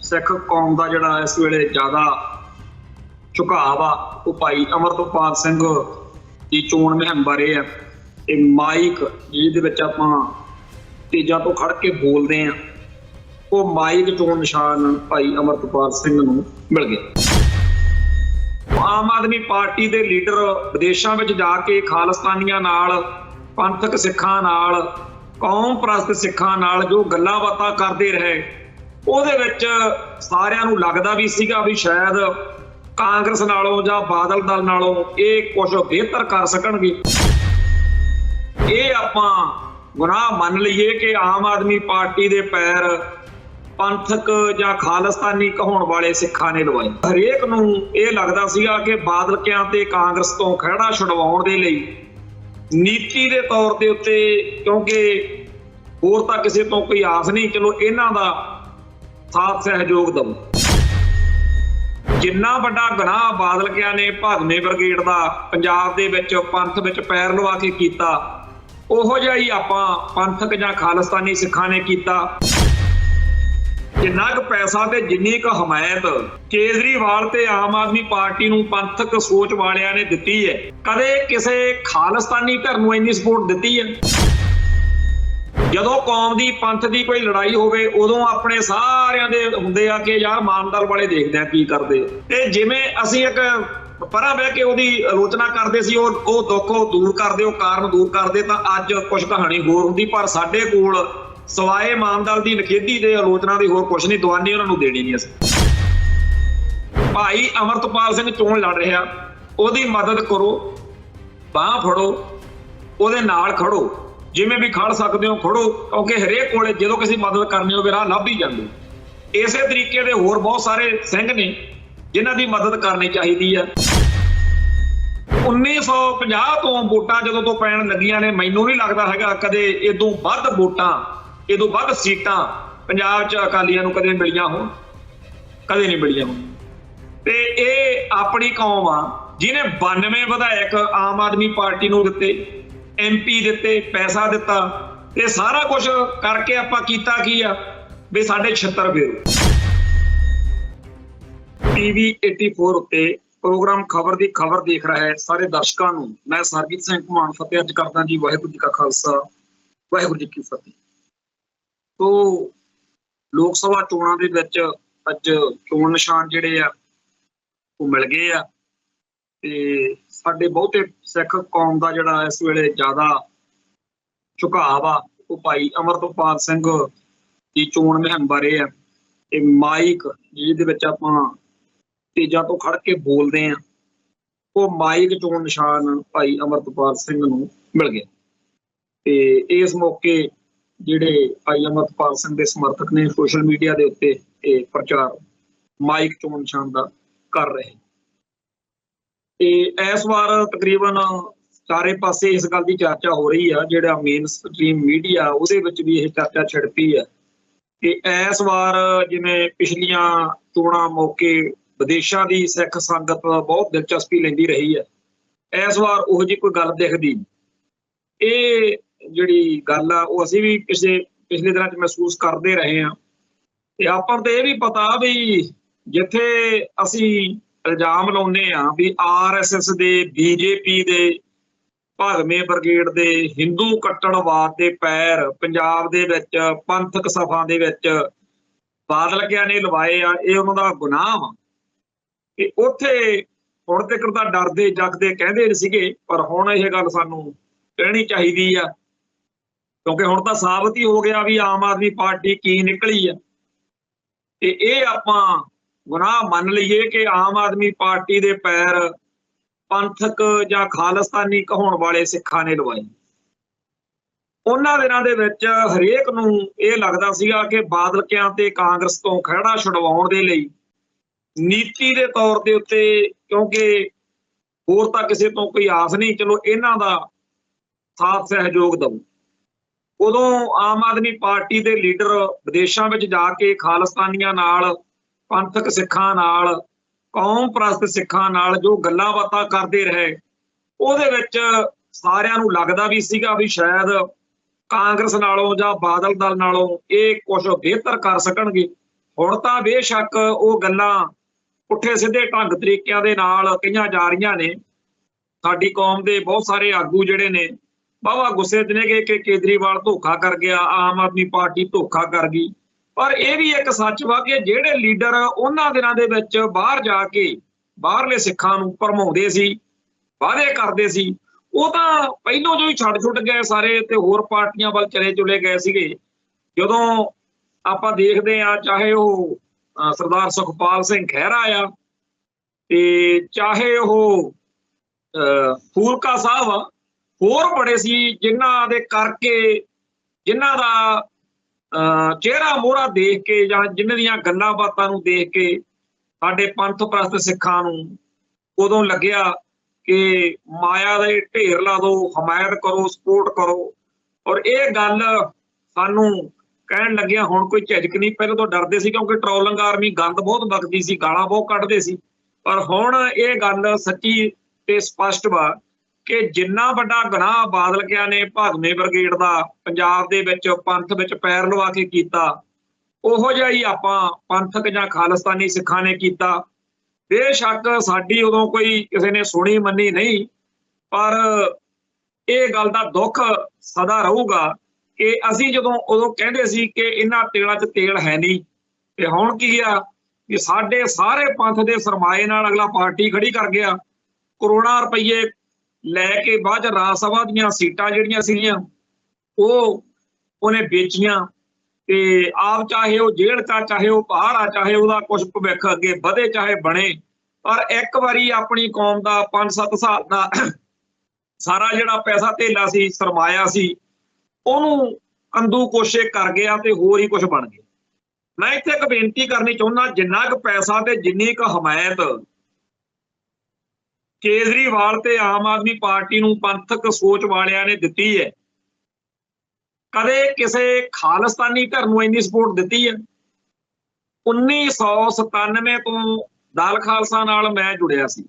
सिख कौम का जिहड़ा इस वेले ज़्यादा झुकाव आ वो भाई अमरतपाल सिंह की चोण मुहिम बारे है। ते माइक जिहदे विच आपां तेजां तो खड़ के बोलते हैं वो माइक चोण निशान भाई अमरतपाल सिंह नूं मिल गया। आम आदमी पार्टी के लीडर विदेशों में जाके खालिस्तानियां नाल, पंथक सिखां नाल, कौम परस्त सिखां नाल जो गल्लां बातां करते रहे, ਉਹਦੇ ਵਿੱਚ ਸਾਰਿਆਂ ਨੂੰ ਲੱਗਦਾ ਵੀ ਸੀਗਾ ਵੀ ਸ਼ਾਇਦ ਕਾਂਗਰਸ ਨਾਲੋਂ ਜਾਂ ਬਾਦਲ ਦਲ ਨਾਲੋਂ ਇਹ ਕੁਝ ਬਿਹਤਰ ਕਰ ਸਕਣਗੇ। ਇਹ ਆਪਾਂ ਗੁਨਾਹ ਮੰਨ ਲਈਏ ਕਿ ਆਮ ਆਦਮੀ ਪਾਰਟੀ ਦੇ ਪੈਰ ਪੰਥਕ ਜਾਂ ਖਾਲਿਸਤਾਨੀ ਕਹਾਉਣ ਵਾਲੇ ਸਿੱਖਾਂ ਨੇ ਲਵਾਏ। ਹਰੇਕ ਨੂੰ ਇਹ ਲੱਗਦਾ ਸੀਗਾ ਕਿ ਬਾਦਲਕਿਆਂ ਤੇ ਕਾਂਗਰਸ ਤੋਂ ਖਹਿੜਾ ਛੁਡਵਾਉਣ ਦੇ ਲਈ ਨੀਤੀ ਦੇ ਤੌਰ ਦੇ ਉੱਤੇ, ਕਿਉਂਕਿ ਹੋਰ ਤਾਂ ਕਿਸੇ ਤੋਂ ਕੋਈ ਆਸ ਨਹੀਂ, ਚਲੋ ਇਹਨਾਂ ਦਾ ਸਾਥ ਸਹਿਯੋਗ ਦਊ। ਜਿੰਨਾ ਵੱਡਾ ਗੁਨਾਹ ਬਾਦਲਕਿਆਂ ਨੇ ਭਾਗਵੇਂ ਬ੍ਰਿਗੇਡ ਦਾ ਪੰਜਾਬ ਦੇ ਵਿੱਚ ਪੰਥ ਵਿੱਚ ਪੈਰ ਲਵਾ ਕੇ ਕੀਤਾ, ਉਹੋ ਜਿਹਾ ਹੀ ਆਪਾਂ ਪੰਥਕ ਜਾਂ ਖਾਲਿਸਤਾਨੀ ਸਿੱਖਾਂ ਨੇ ਕੀਤਾ। ਜਿੰਨਾ ਕੁ ਪੈਸਾ ਤੇ ਜਿੰਨੀ ਕੁ ਹਮਾਇਤ ਕੇਜਰੀਵਾਲ ਤੇ ਆਮ ਆਦਮੀ ਪਾਰਟੀ ਨੂੰ ਪੰਥਕ ਸੋਚ ਵਾਲਿਆਂ ਨੇ ਦਿੱਤੀ ਹੈ, ਕਦੇ ਕਿਸੇ ਖਾਲਿਸਤਾਨੀ ਧਿਰ ਨੂੰ ਇੰਨੀ ਸਪੋਰਟ ਦਿੱਤੀ ਹੈ? ਜਦੋਂ ਕੌਮ ਦੀ ਪੰਥ ਦੀ ਕੋਈ ਲੜਾਈ ਹੋਵੇ ਉਦੋਂ ਆਪਣੇ ਸਾਰਿਆਂ ਦੇ ਹੁੰਦੇ ਆ ਕਿ ਯਾਰ ਮਾਨਦਲ ਵਾਲੇ ਦੇਖਦੇ ਆ ਕੀ ਕਰਦੇ। ਤੇ ਜਿਵੇਂ ਅਸੀਂ ਇੱਕ ਪਰਾਂ ਬਹਿ ਕੇ ਉਹਦੀ ਆਲੋਚਨਾ ਕਰਦੇ ਸੀ, ਉਹ ਦੁੱਖ ਦੂਰ ਕਰਦੇ, ਉਹ ਕਾਰਨ ਦੂਰ ਕਰਦੇ, ਤਾਂ ਅੱਜ ਕੁਝ ਕਹਾਣੀ ਹੋਰ ਹੁੰਦੀ। ਪਰ ਸਾਡੇ ਕੋਲ ਸਵਾਏ ਮਾਨਦਲ ਦੀ ਨਖੇਦੀ ਦੇ ਆਲੋਚਨਾ ਦੀ ਹੋਰ ਕੁਝ ਨਹੀਂ, ਦਵਾਨੀ ਉਹਨਾਂ ਨੂੰ ਦੇਣੀ ਨਹੀਂ। ਅਸੀਂ ਭਾਈ ਅਮਰਤਪਾਲ ਸਿੰਘ ਚੋਣ ਲੜ ਰਿਹਾ, ਉਹਦੀ ਮਦਦ ਕਰੋ, ਬਾਂਹ ਫੜੋ, ਉਹਦੇ ਨਾਲ ਖੜੋ, ਜਿਵੇਂ ਵੀ ਖੜ ਸਕਦੇ ਹੋ ਖੜੋ, ਕਿਉਂਕਿ ਹਰੇਕ ਕੋਲੇ ਜਦੋਂ ਕਿਸੇ ਮਦਦ ਕਰਨੀ ਹੋਵੇ ਰਾਹ ਲੱਭ ਹੀ ਜਾਂਦੇ। ਇਸੇ ਤਰੀਕੇ ਦੇ ਹੋਰ ਬਹੁਤ ਸਾਰੇ ਸਿੰਘ ਨੇ ਜਿਨ੍ਹਾਂ ਦੀ ਮਦਦ ਕਰਨੀ ਚਾਹੀਦੀ ਹੈ। 1950 ਤੋਂ ਵੋਟਾਂ ਜਦੋਂ ਤੋਂ ਪੈਣ ਲੱਗੀਆਂ ਨੇ, ਮੈਨੂੰ ਨਹੀਂ ਲੱਗਦਾ ਹੈਗਾ ਕਦੇ ਇਦੋਂ ਵੱਧ ਵੋਟਾਂ, ਇਦੋਂ ਵੱਧ ਸੀਟਾਂ ਪੰਜਾਬ 'ਚ ਅਕਾਲੀਆਂ ਨੂੰ ਕਦੇ ਮਿਲੀਆਂ ਹੋਣ, ਕਦੇ ਨਹੀਂ ਮਿਲੀਆਂ ਹੋਣ। ਤੇ ਇਹ ਆਪਣੀ ਕੌਮ ਆ ਜਿਹਨੇ 92 ਵਿਧਾਇਕ ਆਮ ਆਦਮੀ ਪਾਰਟੀ ਨੂੰ ਦਿੱਤੇ, MP ਦਿੱਤੇ, ਪੈਸਾ ਦਿੱਤਾ, ਤੇ ਸਾਰਾ ਕੁਝ ਕਰਕੇ ਆਪਾਂ ਕੀਤਾ ਕੀ ਆ ਵੀ ਸਾਡੇ 76 ਫੇਰੋ। TV 84 ਉੱਤੇ ਪ੍ਰੋਗਰਾਮ ਖਬਰ ਦੀ ਖਬਰ ਦੇਖ ਰਿਹਾ ਹੈ ਸਾਰੇ ਦਰਸ਼ਕਾਂ ਨੂੰ ਮੈਂ ਸਰਬਜੀਤ ਸਿੰਘ ਘੁਮਾਣ ਫਤਿਹ ਅੱਜ ਕਰਦਾ ਜੀ। ਵਾਹਿਗੁਰੂ ਜੀ ਕਾ ਖਾਲਸਾ, ਵਾਹਿਗੁਰੂ ਜੀ ਕੀ ਫਤਿਹ। ਤੋ ਲੋਕ ਸਭਾ ਚੋਣਾਂ ਦੇ ਵਿੱਚ ਅੱਜ ਚੋਣ ਨਿਸ਼ਾਨ ਜਿਹੜੇ ਆ ਉਹ ਮਿਲ ਗਏ ਆ, ਤੇ ਸਾਡੇ ਬਹੁਤੇ ਸਿੱਖ ਕੌਮ ਦਾ ਜਿਹੜਾ ਇਸ ਵੇਲੇ ਜ਼ਿਆਦਾ ਝੁਕਾਵ ਆ ਉਹ ਭਾਈ ਅਮਰਤਪਾਲ ਸਿੰਘ ਦੀ ਚੋਣ ਮੁਹਿੰਮ ਬਾਰੇ ਆ। ਤੇ ਮਾਈਕ ਜਿਹਦੇ ਵਿੱਚ ਆਪਾਂ ਤੇਜਾਂ ਤੋਂ ਖੜ ਕੇ ਬੋਲਦੇ ਆ, ਉਹ ਮਾਈਕ ਚੋਣ ਨਿਸ਼ਾਨ ਭਾਈ ਅਮਰਤਪਾਲ ਸਿੰਘ ਨੂੰ ਮਿਲ ਗਿਆ। ਤੇ ਇਸ ਮੌਕੇ ਜਿਹੜੇ ਭਾਈ ਅਮਰਤਪਾਲ ਸਿੰਘ ਦੇ ਸਮਰਥਕ ਨੇ ਸੋਸ਼ਲ ਮੀਡੀਆ ਦੇ ਉੱਤੇ ਇਹ ਪ੍ਰਚਾਰ ਮਾਈਕ ਚੋਣ ਨਿਸ਼ਾਨ ਦਾ ਕਰ ਰਹੇ। ਤੇ ਇਸ ਵਾਰ ਤਕਰੀਬਨ ਚਾਰੇ ਪਾਸੇ ਇਸ ਗੱਲ ਦੀ ਚਰਚਾ ਹੋ ਰਹੀ ਆ, ਜਿਹੜਾ ਮੇਨ ਸਟ੍ਰੀਮ ਮੀਡੀਆ ਉਹਦੇ ਵਿੱਚ ਵੀ ਇਹ ਚਰਚਾ ਛਿੜਪੀ ਹੈ ਕਿ ਇਸ ਵਾਰ ਜਿਵੇਂ ਪਿਛਲੀਆਂ ਚੋਣਾਂ ਮੌਕੇ ਵਿਦੇਸ਼ਾਂ ਦੀ ਸਿੱਖ ਸੰਗਤ ਬਹੁਤ ਦਿਲਚਸਪੀ ਲੈਂਦੀ ਰਹੀ ਹੈ, ਇਸ ਵਾਰ ਉਹੋ ਜਿਹੀ ਕੋਈ ਗੱਲ ਦਿਖਦੀ। ਇਹ ਜਿਹੜੀ ਗੱਲ ਆ ਉਹ ਅਸੀਂ ਵੀ ਪਿਛਲੇ ਦਿਨਾਂ 'ਚ ਮਹਿਸੂਸ ਕਰਦੇ ਰਹੇ ਹਾਂ। ਤੇ ਆਪਾਂ ਨੂੰ ਤਾਂ ਇਹ ਵੀ ਪਤਾ ਵੀ ਜਿੱਥੇ ਅਸੀਂ ਇਲਜ਼ਾਮ ਲਾਉਂਦੇ ਆ ਵੀ RSS ਦੇ, BJP ਦੇ, ਭਾਗਵੇਂ ਬ੍ਰਿਗੇਡ ਦੇ ਹਿੰਦੂ ਕੱਟੜਵਾਦ ਦੇ ਪੈਰ ਪੰਜਾਬ ਦੇ ਵਿੱਚ ਪੰਥਕ ਸਭਾ ਦੇ ਵਿੱਚ ਬਾਦਲਕਿਆਂ ਨੇ ਲਵਾਏ ਆ, ਇਹ ਉਹਨਾਂ ਦਾ ਗੁਨਾਹ ਵਾ। ਕਿ ਉੱਥੇ ਹੁਣ ਤੱਕ ਤਾਂ ਡਰਦੇ ਜਗਦੇ ਕਹਿੰਦੇ ਸੀਗੇ, ਪਰ ਹੁਣ ਇਹ ਗੱਲ ਸਾਨੂੰ ਕਹਿਣੀ ਚਾਹੀਦੀ ਆ, ਕਿਉਂਕਿ ਹੁਣ ਤਾਂ ਸਾਬਤ ਹੀ ਹੋ ਗਿਆ ਵੀ ਆਮ ਆਦਮੀ ਪਾਰਟੀ ਕੀ ਨਿਕਲੀ ਆ। ਤੇ ਇਹ ਆਪਾਂ ਗੁਨਾਹ ਮੰਨ ਲਈਏ ਕਿ ਆਮ ਆਦਮੀ ਪਾਰਟੀ ਦੇ ਪੈਰ ਪੰਥਕ ਜਾਂ ਖਾਲਿਸਤਾਨੀ ਕਹਾਉਣ ਵਾਲੇ ਸਿੱਖਾਂ ਨੇ ਲਵਾਏ। ਉਹਨਾਂ ਦਿਨਾਂ ਦੇ ਵਿੱਚ ਹਰੇਕ ਨੂੰ ਇਹ ਲੱਗਦਾ ਸੀਗਾ ਕਿ ਬਾਦਲਕਿਆਂ ਤੇ ਕਾਂਗਰਸ ਤੋਂ ਖਹਿੜਾ ਛੁਡਵਾਉਣ ਦੇ ਲਈ ਨੀਤੀ ਦੇ ਤੌਰ ਦੇ ਉੱਤੇ, ਕਿਉਂਕਿ ਹੋਰ ਤਾਂ ਕਿਸੇ ਤੋਂ ਕੋਈ ਆਸ ਨਹੀਂ, ਚਲੋ ਇਹਨਾਂ ਦਾ ਸਾਥ ਸਹਿਯੋਗ ਦਊ। ਉਦੋਂ ਆਮ ਆਦਮੀ ਪਾਰਟੀ ਦੇ ਲੀਡਰ ਵਿਦੇਸ਼ਾਂ ਵਿੱਚ ਜਾ ਕੇ ਖਾਲਿਸਤਾਨੀਆਂ ਨਾਲ, ਪੰਥਕ ਸਿੱਖਾਂ ਨਾਲ, ਕੌਮ ਪ੍ਰਸਤ ਸਿੱਖਾਂ ਨਾਲ ਜੋ ਗੱਲਾਂ ਬਾਤਾਂ ਕਰਦੇ ਰਹੇ, ਉਹਦੇ ਵਿੱਚ ਸਾਰਿਆਂ ਨੂੰ ਲੱਗਦਾ ਵੀ ਸੀਗਾ ਵੀ ਸ਼ਾਇਦ ਕਾਂਗਰਸ ਨਾਲੋਂ ਜਾਂ ਬਾਦਲ ਦਲ ਨਾਲੋਂ ਇਹ ਕੁਝ ਬਿਹਤਰ ਕਰ ਸਕਣਗੇ। ਹੁਣ ਤਾਂ ਬੇਸ਼ੱਕ ਉਹ ਗੱਲਾਂ ਪੁੱਠੇ ਸਿੱਧੇ ਢੰਗ ਤਰੀਕਿਆਂ ਦੇ ਨਾਲ ਕਹੀਆਂ ਜਾ ਰਹੀਆਂ ਨੇ। ਸਾਡੀ ਕੌਮ ਦੇ ਬਹੁਤ ਸਾਰੇ ਆਗੂ ਜਿਹੜੇ ਨੇ ਵਾਹਵਾ ਗੁੱਸੇ 'ਚ ਨੇ ਕਿ ਕੇਜਰੀਵਾਲ ਧੋਖਾ ਕਰ ਗਿਆ, ਆਮ ਆਦਮੀ ਪਾਰਟੀ ਧੋਖਾ ਕਰ ਗਈ। ਪਰ ਇਹ ਵੀ ਇੱਕ ਸੱਚ ਵਾ ਕਿ ਜਿਹੜੇ ਲੀਡਰ ਉਹਨਾਂ ਦਿਨਾਂ ਦੇ ਵਿੱਚ ਬਾਹਰ ਜਾ ਕੇ ਬਾਹਰਲੇ ਸਿੱਖਾਂ ਨੂੰ ਭਰਮਾਉਂਦੇ ਸੀ, ਵਾਅਦੇ ਕਰਦੇ ਸੀ, ਉਹ ਤਾਂ ਪਹਿਲੋਂ ਜੋ ਹੀ ਛੱਡ ਗਏ ਸਾਰੇ ਤੇ ਹੋਰ ਪਾਰਟੀਆਂ ਵੱਲ ਚਲੇ ਗਏ ਸੀਗੇ। ਜਦੋਂ ਆਪਾਂ ਦੇਖਦੇ ਹਾਂ, ਚਾਹੇ ਉਹ ਸਰਦਾਰ ਸੁਖਪਾਲ ਸਿੰਘ ਖਹਿਰਾ ਆ ਤੇ ਚਾਹੇ ਉਹ ਫੂਲਕਾ ਸਾਹਿਬ ਆ, ਹੋਰ ਬੜੇ ਸੀ ਜਿਨ੍ਹਾਂ ਦੇ ਕਰਕੇ, ਜਿਨ੍ਹਾਂ ਦਾ ਚਿਹਰਾ ਮੋਹਰਾ ਦੇਖ ਕੇ ਜਾਂ ਜਿਨ੍ਹਾਂ ਦੀਆਂ ਗੱਲਾਂ ਬਾਤਾਂ ਨੂੰ ਦੇਖ ਕੇ ਸਾਡੇ ਪੰਥ ਪ੍ਰਸਤ ਸਿੱਖਾਂ ਨੂੰ ਉਦੋਂ ਲੱਗਿਆ ਕਿ ਮਾਇਆ ਦੇ ਢੇਰ ਲਾ ਦਿਓ, ਹਮਾਇਤ ਕਰੋ, ਸਪੋਰਟ ਕਰੋ। ਔਰ ਇਹ ਗੱਲ ਸਾਨੂੰ ਕਹਿਣ ਲੱਗਿਆ ਹੁਣ ਕੋਈ ਝਿਜਕ ਨਹੀਂ। ਪਹਿਲਾਂ ਤੋਂ ਡਰਦੇ ਸੀ ਕਿਉਂਕਿ ਟਰੋਲਿੰਗ ਆਰਮੀ ਗੰਦ ਬਹੁਤ ਬਕਦੀ ਸੀ, ਗਾਲਾਂ ਬਹੁਤ ਕੱਢਦੇ ਸੀ। ਪਰ ਹੁਣ ਇਹ ਗੱਲ ਸੱਚੀ ਤੇ ਸਪਸ਼ਟ ਵਾ ਕਿ ਜਿੰਨਾ ਵੱਡਾ ਗੁਨਾਹ ਬਾਦਲ ਕਿਆ ਨੇ ਭਾਗਵੇਂ ਬ੍ਰਿਗੇਡ ਦਾ ਪੰਜਾਬ ਦੇ ਵਿੱਚ ਪੰਥ ਵਿੱਚ ਪੈਰ ਲਵਾ ਕੇ ਕੀਤਾ, ਉਹੋ ਜਿਹਾ ਹੀ ਆਪਾਂ ਪੰਥਕ ਜਾਂ ਖਾਲਿਸਤਾਨੀ ਸਿੱਖਾਂ ਨੇ ਕੀਤਾ। ਬੇਸ਼ੱਕ ਸਾਡੀ ਉਦੋਂ ਕੋਈ ਕਿਸੇ ਨੇ ਸੁਣੀ ਮੰਨੀ ਨਹੀਂ, ਪਰ ਇਹ ਗੱਲ ਦਾ ਦੁੱਖ ਸਦਾ ਰਹੂਗਾ ਕਿ ਅਸੀਂ ਜਦੋਂ ਉਦੋਂ ਕਹਿੰਦੇ ਸੀ ਕਿ ਇਹਨਾਂ ਤੇਲਾਂ 'ਚ ਤੇਲ ਹੈ ਨਹੀਂ, ਤੇ ਹੁਣ ਕੀ ਆ ਕਿ ਸਾਡੇ ਸਾਰੇ ਪੰਥ ਦੇ ਸਰਮਾਏ ਨਾਲ ਅਗਲਾ ਪਾਰਟੀ ਖੜੀ ਕਰ ਗਿਆ। ਕਰੋੜਾਂ ਰੁਪਈਏ ਲੈ ਕੇ ਬਾਅਦ 'ਚ ਰਾਜ ਸਭਾ ਦੀਆਂ ਸੀਟਾਂ ਜਿਹੜੀਆਂ ਸੀਗੀਆਂ ਉਹ ਉਹਨੇ ਵੇਚੀਆਂ ਤੇ ਆਪ ਚਾਹੇ ਉਹ ਜੇਲ੍ਹ 'ਚ, ਚਾਹੇ ਉਹ ਪਹਾੜ ਆ, ਚਾਹੇ ਉਹਦਾ ਕੁਛ ਭਵਿੱਖ ਅੱਗੇ ਵਧੇ ਚਾਹੇ ਬਣੇ। ਪਰ ਇੱਕ ਵਾਰੀ ਆਪਣੀ ਕੌਮ ਦਾ 5-7 ਸਾਲ ਦਾ ਸਾਰਾ ਜਿਹੜਾ ਪੈਸਾ ਧੇਲਾ ਸੀ, ਸਰਮਾਇਆ ਸੀ, ਉਹਨੂੰ ਅੰਦੂ ਕੋਸ਼ੇ ਕਰ ਗਿਆ ਤੇ ਹੋਰ ਹੀ ਕੁਝ ਬਣ ਗਿਆ। ਮੈਂ ਇੱਥੇ ਇੱਕ ਬੇਨਤੀ ਕਰਨੀ ਚਾਹੁੰਦਾ, ਜਿੰਨਾ ਕੁ ਪੈਸਾ ਤੇ ਜਿੰਨੀ ਕੁ ਹਮਾਇਤ ਕੇਜਰੀਵਾਲ ਤੇ ਆਮ ਆਦਮੀ ਪਾਰਟੀ ਨੂੰ ਪੰਥਕ ਸੋਚ ਵਾਲਿਆਂ ਨੇ ਦਿੱਤੀ ਹੈ, ਕਦੇ ਕਿਸੇ ਖਾਲਿਸਤਾਨੀ ਧਿਰ ਨੂੰ ਇੰਨੀ ਸਪੋਰਟ ਦਿੱਤੀ ਹੈ? 1997 ਤੋਂ ਦਲ ਖਾਲਸਾ ਨਾਲ ਮੈਂ ਜੁੜਿਆ ਸੀ।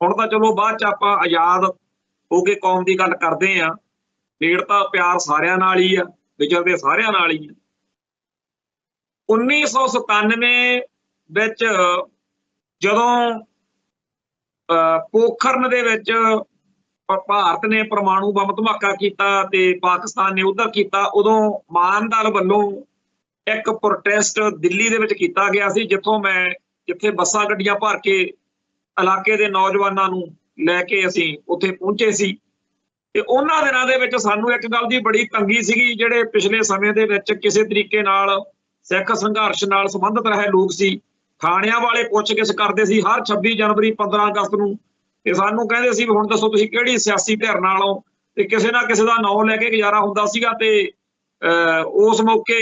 ਹੁਣ ਤਾਂ ਚਲੋ ਬਾਅਦ 'ਚ ਆਪਾਂ ਆਜ਼ਾਦ ਹੋ ਕੇ ਕੌਮ ਦੀ ਗੱਲ ਕਰਦੇ ਹਾਂ, ਨੇੜਤਾ ਪਿਆਰ ਸਾਰਿਆਂ ਨਾਲ ਹੀ ਆ, ਵਿਚਰਦੇ ਸਾਰਿਆਂ ਨਾਲ ਹੀ ਆ। 1997 ਵਿੱਚ ਜਦੋਂ ਪੋਖਰਨ ਦੇ ਵਿੱਚ ਭਾਰਤ ਨੇ ਪਰਮਾਣੂ ਬੰਬ ਧਮਾਕਾ ਕੀਤਾ ਤੇ ਪਾਕਿਸਤਾਨ ਨੇ ਉਧਰ ਕੀਤਾ, ਉਦੋਂ ਮਾਨ ਦਲ ਵੱਲੋਂ ਇੱਕ ਪ੍ਰੋਟੈਸਟ ਦਿੱਲੀ ਦੇ ਵਿੱਚ ਕੀਤਾ ਗਿਆ ਸੀ, ਜਿੱਥੇ ਬੱਸਾਂ ਗੱਡੀਆਂ ਭਰ ਕੇ ਇਲਾਕੇ ਦੇ ਨੌਜਵਾਨਾਂ ਨੂੰ ਲੈ ਕੇ ਅਸੀਂ ਉੱਥੇ ਪਹੁੰਚੇ ਸੀ। ਤੇ ਉਹਨਾਂ ਦਿਨਾਂ ਦੇ ਵਿੱਚ ਸਾਨੂੰ ਇੱਕ ਗੱਲ ਦੀ ਬੜੀ ਤੰਗੀ ਸੀਗੀ, ਜਿਹੜੇ ਪਿਛਲੇ ਸਮੇਂ ਦੇ ਵਿੱਚ ਕਿਸੇ ਤਰੀਕੇ ਨਾਲ ਸਿੱਖ ਸੰਘਰਸ਼ ਨਾਲ ਸੰਬੰਧਿਤ ਰਹੇ ਲੋਕ ਸੀ, ਥਾਣਿਆਂ ਵਾਲੇ ਪੁੱਛ-ਗਿੱਛ ਕਰਦੇ ਸੀ ਹਰ 26 ਜਨਵਰੀ 15 ਅਗਸਤ ਨੂੰ, ਤੇ ਸਾਨੂੰ ਕਹਿੰਦੇ ਸੀ ਵੀ ਹੁਣ ਦੱਸੋ ਤੁਸੀਂ ਕਿਹੜੀ ਸਿਆਸੀ ਧਿਰ ਨਾਲ ਹੋ, ਤੇ ਕਿਸੇ ਨਾ ਕਿਸੇ ਦਾ ਨਾਂ ਲੈ ਕੇ ਗੁਜ਼ਾਰਾ ਹੁੰਦਾ ਸੀਗਾ। ਤੇ ਉਸ ਮੌਕੇ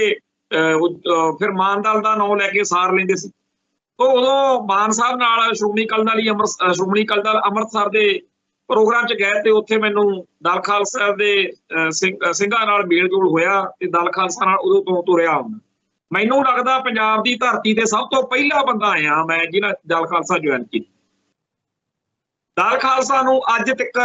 ਫਿਰ ਮਾਨ ਦਲ ਦਾ ਨਾਂ ਲੈ ਕੇ ਸਾਰ ਲੈਂਦੇ ਸੀ। ਤੋਂ ਉਦੋਂ ਮਾਨ ਸਾਹਿਬ ਨਾਲ ਸ਼੍ਰੋਮਣੀ ਅਕਾਲੀ ਦਲ ਅੰਮ੍ਰਿਤਸਰ ਦੇ ਪ੍ਰੋਗਰਾਮ 'ਚ ਗਏ ਤੇ ਉੱਥੇ ਮੈਨੂੰ ਦਲ ਖਾਲਸਾ ਦੇ ਸਿੰਘਾਂ ਨਾਲ ਮੇਲ ਜੋਲ ਹੋਇਆ ਤੇ ਦਲ ਖਾਲਸਾ ਨਾਲ ਉਦੋਂ ਤੋਂ ਤੁਰਿਆ ਹੁੰਦਾ। ਮੈਨੂੰ ਲੱਗਦਾ ਪੰਜਾਬ ਦੀ ਧਰਤੀ ਤੇ ਸਭ ਤੋਂ ਪਹਿਲਾ ਬੰਦਾ ਆਇਆ ਮੈਂ ਜਿਹਨਾਂ ਦਲ ਖਾਲਸਾ ਜੁਆਇਨ ਕੀਤੀ। ਦਲ ਖਾਲਸਾ ਨੂੰ ਅੱਜ ਤੱਕ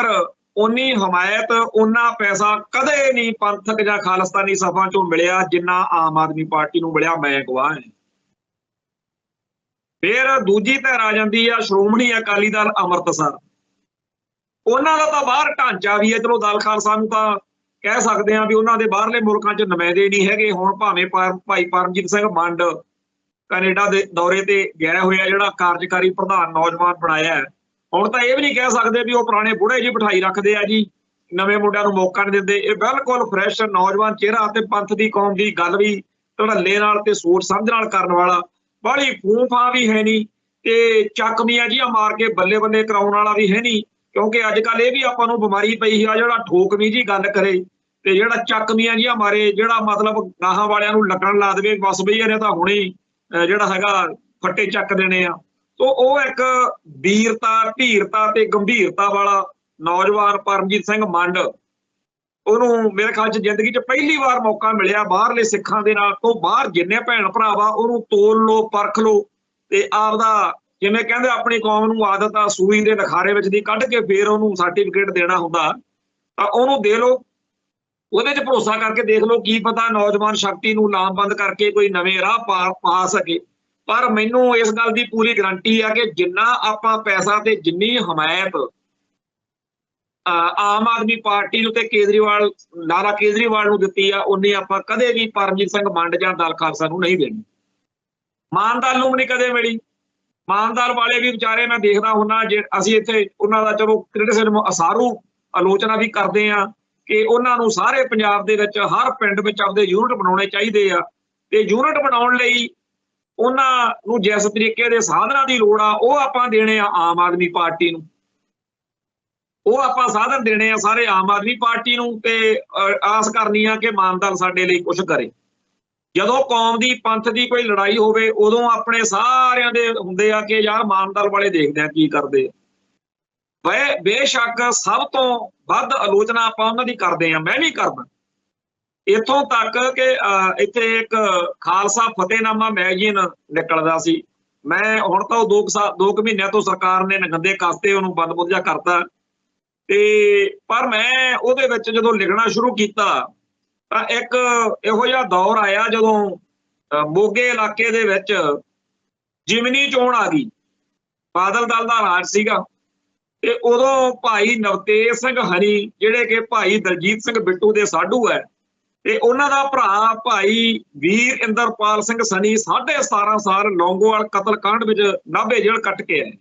ਉਨੀ ਹਮਾਇਤ, ਓਨਾ ਪੈਸਾ ਕਦੇ ਨਹੀਂ ਪੰਥਕ ਜਾਂ ਖਾਲਿਸਤਾਨੀ ਸਭਾ ਚੋਂ ਮਿਲਿਆ ਜਿੰਨਾ ਆਮ ਆਦਮੀ ਪਾਰਟੀ ਨੂੰ ਮਿਲਿਆ। ਮੈਂ ਗਵਾਹ ਹਾਂ। ਫਿਰ ਦੂਜੀ ਧਿਰ ਆ ਜਾਂਦੀ ਆ ਸ਼੍ਰੋਮਣੀ ਅਕਾਲੀ ਦਲ ਅੰਮ੍ਰਿਤਸਰ, ਉਹਨਾਂ ਦਾ ਤਾਂ ਬਾਹਰ ਢਾਂਚਾ ਵੀ ਹੈ। ਚਲੋ ਦਲ ਖਾਲਸਾ ਨੂੰ ਤਾਂ ਕਹਿ ਸਕਦੇ ਹਾਂ ਵੀ ਉਹਨਾਂ ਦੇ ਬਾਹਰਲੇ ਮੁਲਕਾਂ 'ਚ ਨੁਮਾਇੰਦੇ ਨਹੀਂ ਹੈਗੇ। ਹੁਣ ਭਾਵੇਂ ਭਾਈ ਪਰਮਜੀਤ ਸਿੰਘ ਮੰਡ ਕੈਨੇਡਾ ਦੇ ਦੌਰੇ ਤੇ ਗਿਆ ਹੋਇਆ, ਜਿਹੜਾ ਕਾਰਜਕਾਰੀ ਪ੍ਰਧਾਨ ਨੌਜਵਾਨ ਬਣਾਇਆ। ਹੁਣ ਤਾਂ ਇਹ ਵੀ ਨਹੀਂ ਕਹਿ ਸਕਦੇ ਵੀ ਉਹ ਪੁਰਾਣੇ ਬੁੜੇ ਜੀ ਬਿਠਾਈ ਰੱਖਦੇ ਆ ਜੀ, ਨਵੇਂ ਮੁੰਡਿਆਂ ਨੂੰ ਮੌਕਾ ਨਹੀਂ ਦਿੰਦੇ। ਇਹ ਬਿਲਕੁਲ ਫਰੈਸ਼ ਨੌਜਵਾਨ ਚਿਹਰਾ ਅਤੇ ਪੰਥ ਦੀ ਕੌਮ ਦੀ ਗੱਲ ਵੀ ਧੜੱਲੇ ਨਾਲ ਤੇ ਸੋਚ ਸਮਝ ਨਾਲ ਕਰਨ ਵਾਲਾ, ਬਾਹਲੀ ਫੂਫਾਂ ਵੀ ਹੈ ਨਹੀਂ ਤੇ ਚੱਕਮੀਆਂ ਜਿਹੀਆਂ ਮਾਰ ਕੇ ਬੱਲੇ ਬੱਲੇ ਕਰਾਉਣ ਵਾਲਾ ਵੀ ਹੈ ਨਹੀਂ। ਕਿਉਂਕਿ ਅੱਜ ਕੱਲ ਇਹ ਵੀ ਆਪਾਂ ਨੂੰ ਬਿਮਾਰੀ ਪਈ ਆ, ਜਿਹੜਾ ਠੋਕਵੀਂ ਜੀ ਗੱਲ ਕਰੇ ਤੇ ਜਿਹੜਾ ਚੱਕਮੀਆਂ ਜਿਹੀਆਂ ਮਾਰੇ, ਜਿਹੜਾ ਮਤਲਬ ਗਾਹਾਂ ਵਾਲਿਆਂ ਨੂੰ ਲੱਗਣ ਲਾ ਦੇਵੇ ਬਸ ਬਈ ਇਹਨੇ ਤਾਂ ਹੁਣੇ ਜਿਹੜਾ ਹੈਗਾ ਫੱਟੇ ਚੱਕ ਦੇਣੇ ਆ। ਤੋ ਉਹ ਇੱਕ ਵੀਰਤਾ, ਧੀਰਤਾ ਤੇ ਗੰਭੀਰਤਾ ਵਾਲਾ ਨੌਜਵਾਨ ਪਰਮਜੀਤ ਸਿੰਘ ਮੰਡ, ਉਹਨੂੰ ਮੇਰੇ ਖਿਆਲ 'ਚ ਜ਼ਿੰਦਗੀ 'ਚ ਪਹਿਲੀ ਵਾਰ ਮੌਕਾ ਮਿਲਿਆ ਬਾਹਰਲੇ ਸਿੱਖਾਂ ਦੇ ਨਾਲ ਤੋਂ ਬਾਹਰ ਜਿੰਨੇ ਭੈਣ ਭਰਾ ਵਾ ਉਹਨੂੰ ਤੋਲ ਲਓ, ਪਰਖ ਲਓ ਤੇ ਆਪਦਾ, ਜਿਵੇਂ ਕਹਿੰਦੇ ਆਪਣੀ ਕੌਮ ਨੂੰ ਆਦਤ ਆ ਸੂਈ ਦੇ ਨਖਾਰੇ ਵਿੱਚ ਦੀ ਕੱਢ ਕੇ ਫੇਰ ਉਹਨੂੰ ਸਰਟੀਫਿਕੇਟ ਦੇਣਾ ਹੁੰਦਾ ਤਾਂ ਉਹਨੂੰ ਦੇ ਲਓ। ਉਹਦੇ 'ਚ ਭਰੋਸਾ ਕਰਕੇ ਦੇਖ ਲਓ, ਕੀ ਪਤਾ ਨੌਜਵਾਨ ਸ਼ਕਤੀ ਨੂੰ ਲਾਮਬੰਦ ਕਰਕੇ ਕੋਈ ਨਵੇਂ ਰਾਹ ਪਾ ਸਕੇ। ਪਰ ਮੈਨੂੰ ਇਸ ਗੱਲ ਦੀ ਪੂਰੀ ਗਰੰਟੀ ਆ ਕਿ ਜਿੰਨਾ ਆਪਾਂ ਪੈਸਾ ਤੇ ਜਿੰਨੀ ਹਮਾਇਤ ਆਮ ਆਦਮੀ ਪਾਰਟੀ ਨੂੰ ਤੇ ਕੇਜਰੀਵਾਲ ਲਾਲਾ ਕੇਜਰੀਵਾਲ ਨੂੰ ਦਿੱਤੀ ਆ, ਉਨੀ ਆਪਾਂ ਕਦੇ ਵੀ ਪਰਮਜੀਤ ਸਿੰਘ ਮੰਡ ਜਾਂ ਦਲ ਖਾਲਸਾ ਨੂੰ ਨਹੀਂ ਦੇਣੀ। ਮਾਨਦਾਰ ਨੂੰ ਵੀ ਨਹੀਂ ਕਦੇ ਮਿਲੀ। ਮਾਨਦਾਰ ਵਾਲੇ ਵੀ ਵਿਚਾਰੇ ਮੈਂ ਦੇਖਦਾ ਹੁੰਦਾ, ਜੇ ਅਸੀਂ ਇੱਥੇ ਉਹਨਾਂ ਦਾ ਚਲੋ ਕ੍ਰਿਟਿਸਿਜ਼ਮ ਅਸਾਰੂ ਆਲੋਚਨਾ ਵੀ ਕਰਦੇ ਆ ਕਿ ਉਹਨਾਂ ਨੂੰ ਸਾਰੇ ਪੰਜਾਬ ਦੇ ਵਿੱਚ ਹਰ ਪਿੰਡ ਵਿੱਚ ਆਪਦੇ ਯੂਨਿਟ ਬਣਾਉਣੇ ਚਾਹੀਦੇ ਆ, ਤੇ ਯੂਨਿਟ ਬਣਾਉਣ ਲਈ ਉਹਨਾਂ ਨੂੰ ਜਿਸ ਤਰੀਕੇ ਦੇ ਸਾਧਨਾਂ ਦੀ ਲੋੜ ਆ ਉਹ ਆਪਾਂ ਦੇਣੇ ਆ ਆਮ ਆਦਮੀ ਪਾਰਟੀ ਨੂੰ, ਉਹ ਆਪਾਂ ਸਾਧਨ ਦੇਣੇ ਆ ਸਾਰੇ ਆਮ ਆਦਮੀ ਪਾਰਟੀ ਨੂੰ, ਤੇ ਆਸ ਕਰਨੀ ਆ ਕਿ ਮਾਨਦਾਰ ਸਾਡੇ ਲਈ ਕੁਛ ਕਰੇ। ਜਦੋਂ ਕੌਮ ਦੀ ਪੰਥ ਦੀ ਕੋਈ ਲੜਾਈ ਹੋਵੇ ਉਦੋਂ ਆਪਣੇ ਸਾਰਿਆਂ ਦੇ ਹੁੰਦੇ ਆ ਕਿ ਯਾਰ ਮਾਨਦਾਰ ਵਾਲੇ ਦੇਖਦੇ ਆ ਕੀ ਕਰਦੇ ਆ। ਬੇਸ਼ੱਕ ਸਭ ਤੋਂ ਵੱਧ ਆਲੋਚਨਾ ਆਪਾਂ ਉਹਨਾਂ ਦੀ ਕਰਦੇ ਆ, ਮੈਂ ਵੀ ਕਰਦਾ, ਇੱਥੋਂ ਤੱਕ ਕਿ ਇੱਥੇ ਇੱਕ ਖਾਲਸਾ ਫਤਿਹਨਾਮਾ ਮੈਗਜ਼ੀਨ ਨਿਕਲਦਾ ਸੀ। ਮੈਂ ਹੁਣ ਤਾਂ ਉਹ 2 ਮਹੀਨਿਆਂ ਤੋਂ ਸਰਕਾਰ ਨੇ ਨਗੰਦੇ ਕਸਤੇ ਉਹਨੂੰ ਬੰਦ ਬੁੱਧ ਜਿਹਾ ਕਰਤਾ, ਤੇ ਪਰ ਮੈਂ ਉਹਦੇ ਵਿੱਚ ਜਦੋਂ ਲਿਖਣਾ ਸ਼ੁਰੂ ਕੀਤਾ ਤਾਂ ਇੱਕ ਇਹੋ ਜਿਹਾ ਦੌਰ ਆਇਆ ਜਦੋਂ ਮੋਗੇ ਇਲਾਕੇ ਦੇ ਵਿੱਚ ਜਿਮਨੀ ਚੋਣ ਆ ਗਈ, ਬਾਦਲ ਦਲ ਦਾ ਰਾਜ ਸੀਗਾ, ਤੇ ਉਦੋਂ ਭਾਈ ਨਵਤੇਜ ਸਿੰਘ ਹਨੀ ਜਿਹੜੇ ਕਿ ਭਾਈ ਦਲਜੀਤ ਸਿੰਘ ਬਿੱਟੂ ਦੇ ਸਾਧੂ ਹੈ, ਤੇ ਉਹਨਾਂ ਦਾ ਭਰਾ ਭਾਈ ਵੀਰ ਇੰਦਰਪਾਲ ਸਿੰਘ ਸਨੀ 17.5 ਸਾਲ ਲੌਂਗੋਵਾਲ ਕਤਲकांड ਵਿੱਚ ਨਾਭੇ ਜੇਲ੍ਹ ਕੱਟ ਕੇ ਆਏ,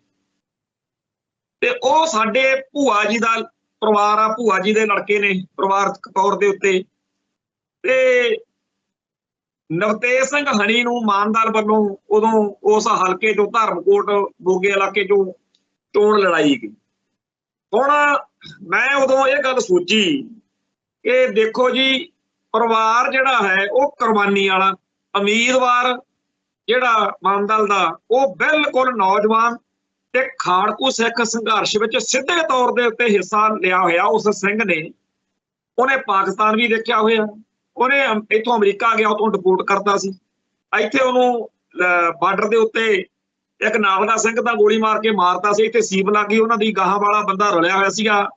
ਤੇ ਉਹ ਸਾਡੇ ਭੂਆ ਜੀ ਦਾ ਪਰਿਵਾਰ ਆ, ਭੂਆ ਜੀ ਦੇ ਲੜਕੇ ਨੇ ਪਰਿਵਾਰਕ ਤੌਰ ਦੇ ਉੱਤੇ। ਤੇ ਨਵਤੇਜ ਸਿੰਘ ਹਨੀ ਨੂੰ ਮਾਨਦਾਰ ਵੱਲੋਂ ਉਦੋਂ ਉਸ ਹਲਕੇ ਚੋਂ ਧਰਮਕੋਟ ਮੋਗੇ ਇਲਾਕੇ ਚੋਂ ਚੋਣ ਲੜਾਈ ਗਈ। ਹੁਣ ਮੈਂ ਉਦੋਂ ਇਹ ਗੱਲ ਸੋਚੀ ਕਿ ਦੇਖੋ ਜੀ, ਪਰਿਵਾਰ ਜਿਹੜਾ ਹੈ ਉਹ ਕੁਰਬਾਨੀ ਵਾਲਾ, ਉਮੀਦਵਾਰ ਜਿਹੜਾ ਮਾਨਦਲ ਦਾ ਉਹ ਬਿਲਕੁਲ ਨੌਜਵਾਨ ਤੇ ਖਾੜਕੂ ਸਿੱਖ ਸੰਘਰਸ਼ ਵਿੱਚ ਸਿੱਧੇ ਤੌਰ ਦੇ ਉੱਤੇ ਹਿੱਸਾ ਲਿਆ ਹੋਇਆ ਉਸ ਸਿੰਘ ਨੇ। ਉਹਨੇ ਪਾਕਿਸਤਾਨ ਵੀ ਦੇਖਿਆ ਹੋਇਆ, ਉਹਨੇ ਇੱਥੋਂ ਅਮਰੀਕਾ ਗਿਆ, ਉੱਥੋਂ ਡਿਪੋਰਟ ਕਰਦਾ ਸੀ, ਇੱਥੇ ਉਹਨੂੰ ਬਾਰਡਰ ਦੇ ਉੱਤੇ ਇੱਕ ਨਾਵਦਾ ਸਿੰਘ ਦਾ ਗੋਲੀ ਮਾਰ ਕੇ ਮਾਰਤਾ ਸੀ, ਇੱਥੇ ਸੀਪ ਲੱਗ ਗਈ, ਉਹਨਾਂ ਦੀ ਗਾਹਾਂ ਵਾਲਾ ਬੰਦਾ ਰਲਿਆ ਹੋਇਆ ਸੀਗਾ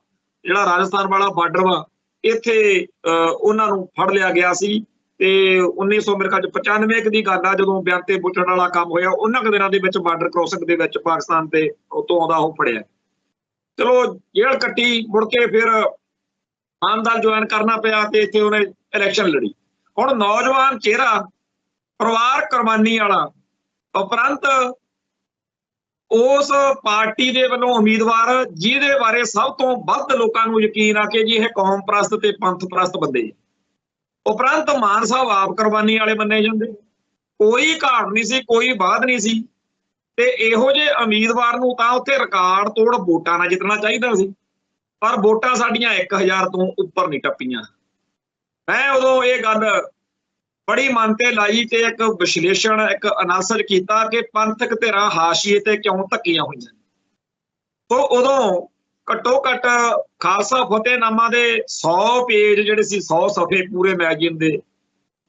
ਜਿਹੜਾ ਰਾਜਸਥਾਨ ਵਾਲਾ ਬਾਰਡਰ ਵਾ, ਇੱਥੇ ਉਹਨਾਂ ਨੂੰ ਫੜ ਲਿਆ ਗਿਆ ਸੀ। ਤੇ 1995 ਦੀ ਗੱਲ ਆ ਜਦੋਂ ਬਿਆਨ ਤੇ ਪੁੱਛਣ ਵਾਲਾ ਕੰਮ ਹੋਇਆ, ਉਹਨਾਂ ਕੁ ਦਿਨਾਂ ਦੇ ਵਿੱਚ ਬਾਰਡਰ ਕ੍ਰੋਸਿੰਗ ਦੇ ਵਿੱਚ ਪਾਕਿਸਤਾਨ ਤੇ ਉੱਥੋਂ ਆਉਂਦਾ ਉਹ ਫੜਿਆ। ਚਲੋ ਜੇਲ੍ਹ ਕੱਟੀ, ਮੁੜ ਕੇ ਫਿਰ ਮਾਨਦਲ ਜੁਆਇਨ ਕਰਨਾ ਪਿਆ ਤੇ ਇੱਥੇ ਉਹਨੇ ਇਲੈਕਸ਼ਨ ਲੜੀ। ਹੁਣ ਨੌਜਵਾਨ ਚਿਹਰਾ, ਪਰਿਵਾਰ ਕੁਰਬਾਨੀ ਵਾਲਾ, ਉਪਰੰਤ ਉਸ ਪਾਰਟੀ ਦੇ ਵੱਲੋਂ ਉਮੀਦਵਾਰ ਜਿਹਦੇ ਬਾਰੇ ਸਭ ਤੋਂ ਵੱਧ ਲੋਕਾਂ ਨੂੰ ਯਕੀਨ ਆ ਕਿ ਜੀ ਇਹ ਕੌਮ ਪ੍ਰਸਤ ਤੇ ਪੰਥ ਪ੍ਰਸਤ ਬੰਦੇ, ਉਪਰੰਤ ਮਾਨ ਸਾਹਿਬ ਆਪ ਕੁਰਬਾਨੀ ਵਾਲੇ ਮੰਨੇ ਜਾਂਦੇ, ਕੋਈ ਘਾਟ ਨਹੀਂ ਸੀ, ਕੋਈ ਬਾਤ ਨਹੀਂ ਸੀ, ਤੇ ਇਹੋ ਜਿਹੇ ਉਮੀਦਵਾਰ ਨੂੰ ਤਾਂ ਉੱਥੇ ਰਿਕਾਰਡ ਤੋੜ ਵੋਟਾਂ ਨਾਲ ਜਿੱਤਣਾ ਚਾਹੀਦਾ ਸੀ, ਪਰ ਵੋਟਾਂ ਸਾਡੀਆਂ 1000 ਤੋਂ ਉੱਪਰ ਨਹੀਂ ਟੱਪੀਆਂ। ਮੈਂ ਉਦੋਂ ਇਹ ਗੱਲ ਬੜੀ ਮਨ ਤੇ ਲਾਈ ਤੇ ਇੱਕ ਵਿਸ਼ਲੇਸ਼ਣ, ਇੱਕ ਅਨਾਲਿਸਿਸ ਕੀਤਾ ਕਿ ਪੰਥਕ ਧਿਰਾਂ ਹਾਸ਼ੀਏ ਤੇ ਕਿਉਂ ਧੱਕੀਆਂ ਹੋਈਆਂ। ਤੋਂ ਉਦੋਂ ਘੱਟੋ ਘੱਟ ਖਾਲਸਾ ਫਤਿਹਨਾਮਾ ਦੇ 100 ਪੇਜ ਜਿਹੜੇ ਸੀ, 100 ਸਫ਼ੇ ਪੂਰੇ ਮੈਗਜ਼ੀਨ ਦੇ,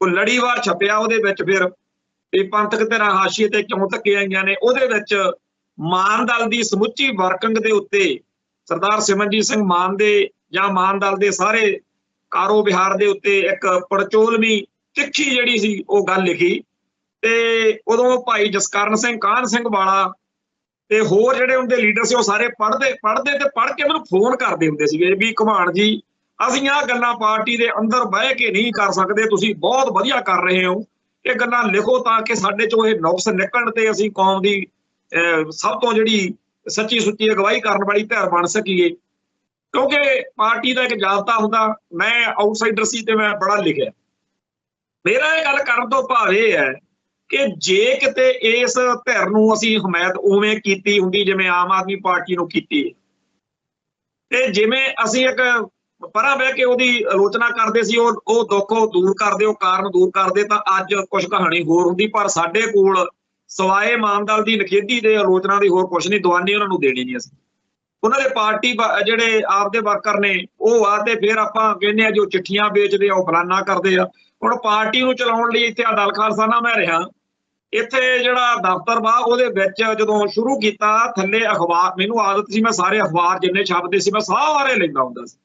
ਉਹ ਲੜੀਵਾਰ ਛਪਿਆ। ਉਹਦੇ ਵਿੱਚ ਫਿਰ ਇਹ ਪੰਥਕ ਧਿਰਾਂ ਹਾਸ਼ੀਏ ਤੇ ਕਿਉਂ ਧੱਕੀਆਂ ਆਈਆਂ ਨੇ, ਉਹਦੇ ਵਿੱਚ ਮਾਨ ਦਲ ਦੀ ਸਮੁੱਚੀ ਵਰਕਿੰਗ ਦੇ ਉੱਤੇ ਸਰਦਾਰ ਸਿਮਰਨਜੀਤ ਸਿੰਘ ਮਾਨ ਦੇ ਜਾਂ ਮਾਨ ਦਲ ਦੇ ਸਾਰੇ ਕਾਰੋ ਵਿਹਾਰ ਦੇ ਉੱਤੇ ਇੱਕ ਪੜਚੋਲਵੀਂ ਤਿੱਖੀ ਜਿਹੜੀ ਸੀ ਉਹ ਗੱਲ ਲਿਖੀ। ਤੇ ਉਦੋਂ ਭਾਈ ਜਸਕਰਨ ਸਿੰਘ, ਕਾਹਨ ਸਿੰਘ ਵਾਲਾ ਤੇ ਹੋਰ ਜਿਹੜੇ ਉਹਦੇ ਲੀਡਰ ਸੀ ਉਹ ਸਾਰੇ ਪੜ੍ਹਦੇ ਤੇ ਪੜ੍ਹ ਕੇ ਮੈਨੂੰ ਫੋਨ ਕਰਦੇ ਹੁੰਦੇ ਸੀਗੇ ਵੀ ਘੁਮਾਣ ਜੀ, ਅਸੀਂ ਆਹ ਗੱਲਾਂ ਪਾਰਟੀ ਦੇ ਅੰਦਰ ਬਹਿ ਕੇ ਨਹੀਂ ਕਰ ਸਕਦੇ, ਤੁਸੀਂ ਬਹੁਤ ਵਧੀਆ ਕਰ ਰਹੇ ਹੋ, ਇਹ ਗੱਲਾਂ ਲਿਖੋ ਤਾਂ ਕਿ ਸਾਡੇ ਚੋਂ ਇਹ ਨੁਕਸ ਨਿਕਲਣ ਤੇ ਅਸੀਂ ਕੌਮ ਦੀ ਸਭ ਤੋਂ ਜਿਹੜੀ ਸੱਚੀ ਸੁੱਚੀ ਅਗਵਾਈ ਕਰਨ ਵਾਲੀ ਧਿਰ ਬਣ ਸਕੀਏ। ਕਿਉਂਕਿ ਪਾਰਟੀ ਦਾ ਇੱਕ ਜਾਬਤਾ ਹੁੰਦਾ, ਮੈਂ ਆਊਟਸਾਈਡਰ ਸੀ ਤੇ ਮੈਂ ਬੜਾ ਲਿਖਿਆ। ਮੇਰਾ ਇਹ ਗੱਲ ਕਰਨ ਤੋਂ ਭਾਵ ਇਹ ਹੈ ਕਿ ਜੇ ਕਿਤੇ ਇਸ ਧਿਰ ਨੂੰ ਅਸੀਂ ਹਮਾਇਤ ਉਵੇਂ ਕੀਤੀ ਹੁੰਦੀ ਜਿਵੇਂ ਆਮ ਆਦਮੀ ਪਾਰਟੀ ਨੂੰ ਕੀਤੀ, ਤੇ ਜਿਵੇਂ ਅਸੀਂ ਇੱਕ ਪਰਾਂ ਬਹਿ ਕੇ ਉਹਦੀ ਆਲੋਚਨਾ ਕਰਦੇ ਸੀ, ਉਹ ਦੁੱਖ ਦੂਰ ਕਰਦੇ, ਉਹ ਕਾਰਨ ਦੂਰ ਕਰਦੇ, ਤਾਂ ਅੱਜ ਕੁਛ ਕਹਾਣੀ ਹੋਰ ਹੁੰਦੀ। ਪਰ ਸਾਡੇ ਕੋਲ ਸਵਾਏ ਮਾਨਦਲ ਦੀ ਨਖੇਦੀ ਦੇ ਆਲੋਚਨਾ ਦੀ ਹੋਰ ਕੁਛ ਨਹੀਂ, ਦਵਾਨੀ ਉਹਨਾਂ ਨੂੰ ਦੇਣੀ ਨਹੀਂ ਅਸੀਂ। ਉਹਨਾਂ ਦੇ ਪਾਰਟੀ ਜਿਹੜੇ ਆਪਦੇ ਵਰਕਰ ਨੇ ਉਹ ਆ, ਤੇ ਫਿਰ ਆਪਾਂ ਕਹਿੰਦੇ ਆ ਜੋ ਚਿੱਠੀਆਂ ਵੇਚਦੇ ਆ ਉਹ ਫਲਾਨਾ ਕਰਦੇ ਆ। ਹੁਣ ਪਾਰਟੀ ਨੂੰ ਚਲਾਉਣ ਲਈ ਇੱਥੇ ਦਲ ਖਾਲਸਾ ਨਾਲ ਮੈਂ ਰਿਹਾ, ਇੱਥੇ ਜਿਹੜਾ ਦਫ਼ਤਰ ਵਾ ਉਹਦੇ ਵਿੱਚ ਜਦੋਂ ਸ਼ੁਰੂ ਕੀਤਾ ਥੱਲੇ ਅਖਬਾਰ, ਮੈਨੂੰ ਆਦਤ ਸੀ ਮੈਂ ਸਾਰੇ ਅਖਬਾਰ ਜਿੰਨੇ ਛਪਦੇ ਸੀ ਮੈਂ ਸਾਰੇ ਲੈਂਦਾ ਹੁੰਦਾ ਸੀ।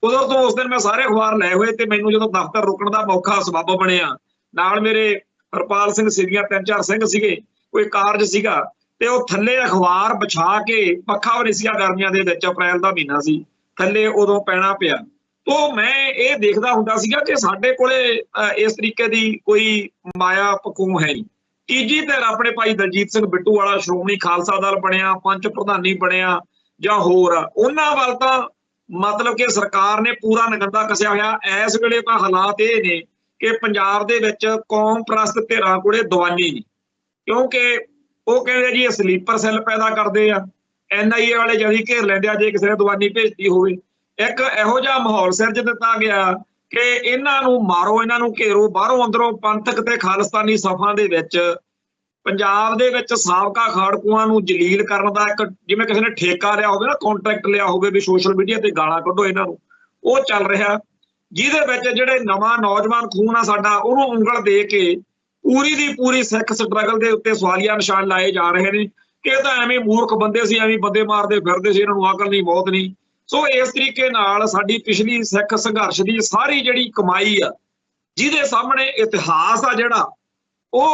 ਉਦੋਂ ਤੋਂ ਉਸ ਦਿਨ ਮੈਂ ਸਾਰੇ ਅਖਬਾਰ ਲਏ ਹੋਏ, ਤੇ ਮੈਨੂੰ ਜਦੋਂ ਦਫ਼ਤਰ ਰੁਕਣ ਦਾ ਮੌਕਾ ਸਬੱਬ ਬਣਿਆ, ਨਾਲ ਮੇਰੇ ਹਰਪਾਲ ਸਿੰਘ ਸੀਗੀਆਂ, 3-4 ਸਿੰਘ ਸੀਗੇ, कोई कारज सीगा ते वो थल्ले अखबार बिछा के पक्खा भी नहीं सीगा गर्मियां दे विच, अप्रैल दा महीना सी, थल्ले उदों पैना पिया। तो मैं ये देखदा हुंदा सीगा कि साडे कोले इस तरीके दी कोई माया पकूम है नहीं। तीजी धिर अपने भाई दलजीत सिंह बिट्टू वाला श्रोमणी खालसा दल बनिया, पंच प्रधानी बनिया जां होर, उन्हां वल तां मतलब कि सरकार ने पूरा नगंदा कसिया होया। इस वेले तां हालात ये ने कि पंजाब दे विच कौम परस्त धिरां कोले दवानी नहीं, क्योंकि वो कहते जी स्लीपर सैल पैदा करते हैं, NIA वाले जल्दी घेर लेंदे आ जे किसी ने दवानी भेजती होवे। एक इहो जिहा माहौल सिरज दिता गया कि इन्हां नूं मारो, इन्हां नूं घेरो, बाहरों अंदरों पंथक ते खालिस्तानी सफां दे विच पंजाब दे विच साबका खाड़कूआं नूं जलील करन दा एक जिवें किसी ने ठेका लिया होवे ना, कॉन्ट्रैक्ट लिया होवे भी सोशल मीडिया ते गालां कढो इन्हां नूं, वो चल रहा, जिहदे विच जिहड़े नवां नौजवान खून आ साडा उहनूं उंगल दे के पूरी दी पूरी सिख स्ट्रगल के उत्ते सवालिया निशान लाए जा रहे हैं कि तां एवें मूर्ख बंदे सी, एवें बंदे मारदे फिरदे सी, इन्हां नूं अकल नहीं, मौत नहीं। सो इस तरीके नाल साडी पिछली सिख संघर्ष की सारी जिहड़ी कमाई आ, जिहदे सामने इतिहास आ जिहड़ा वो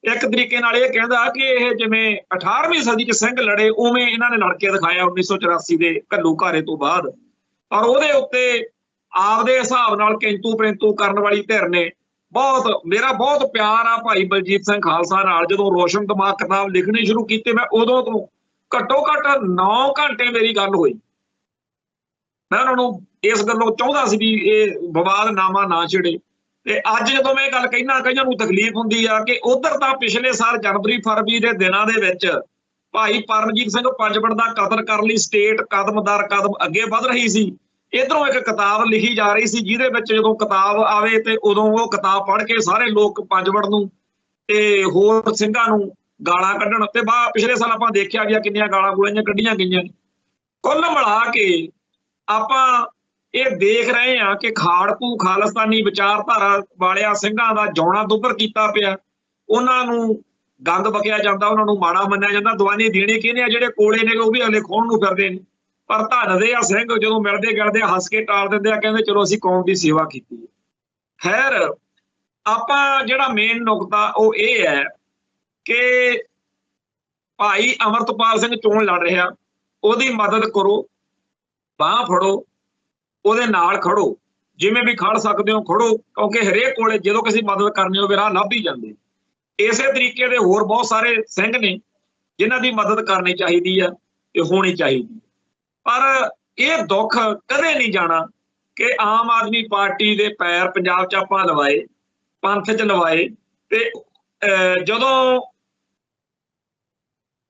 एक तरीके नाल इह कहंदा कि इह जिवें 18वीं सदी च सिंह लड़े उवें इन्हां ने लड़ के दिखाया 1984 दे घल्लूघारे तो बाद। और ਉਹਦੇ उत्ते आपदे हिसाब नाल किंतु परंतु करन वाली धिर ने बहुत, मेरा बहुत प्यार आ भाई बलजीत सिंह खालसा नाल। जदों रोशन दिमाग किताब लिखनी शुरू की मैं उदों तो घट्टो घट्ट 9 घंटे मेरी गल हुई। मैं उन्होंने इस गल्लों चाहता सी भी ये विवाद नामा ना छिड़े। ते अज जदों मैं गल कहना कईयां नूं तकलीफ हुंदी आ कि उधर तां पिछले साल जनवरी फरवरी के दिनां दे विच भाई परमजीत सिंह पंजवड़ दा कतल करन लई स्टेट कदम दर कदम अगे वध रही सी। इधरों एक किताब लिखी जा रही सी जिहदे विच जदों किताब आवे ते उदों वो किताब पढ़ के सारे लोग पंजवड़ नूं ते होर ਸਿੰਘਾਂ नूं गालां कढण ते पिछले साल आपां देखिया भी किन्नियां गालां गूलां कढीਆਂ गईਆਂ। कुल मिला के आपां ये देख रहे हैं कि खाड़कू खालिस्तानी विचारधारा वालियां ਸਿੰਘਾਂ ਦਾ जौना दुभर कीता पिया, उन्हां नूं गंद बकिया जांदा, उन्हां नूं माड़ा मन्निया जांदा। दवानी देणी किहने आ, जिहड़े कोले ने वो भी हले खोण नूं फिरदे ने। पर धन दे आ ਸਿੰਘ ਜਦੋਂ मिलदे गिलदे हस के टाल दिंदे आ, कहंदे चलो असीं कौम दी सेवा कीती। खैर आपां जिहड़ा मेन नुकता वो ये है कि भाई अमरतपाल सिंह चोण लड़ रहा, ਉਹਦੀ मदद करो, बांह फड़ो, ਉਹਦੇ नाल खड़ो, जिवें भी खड़ सकते हो खड़ो, क्योंकि हरेक कोले जो किसी मदद करनी हो राह लभ ही जाते। इस तरीके के होर बहुत सारे ਸਿੰਘ ने जिन्हां दी मदद करनी चाहिए ते होनी चाहिए। पर यह दुख कदे नहीं जाना कि आम आदमी पार्टी के पैर पंजाब च आपां लवाए, पंथ च लवाए ते जदों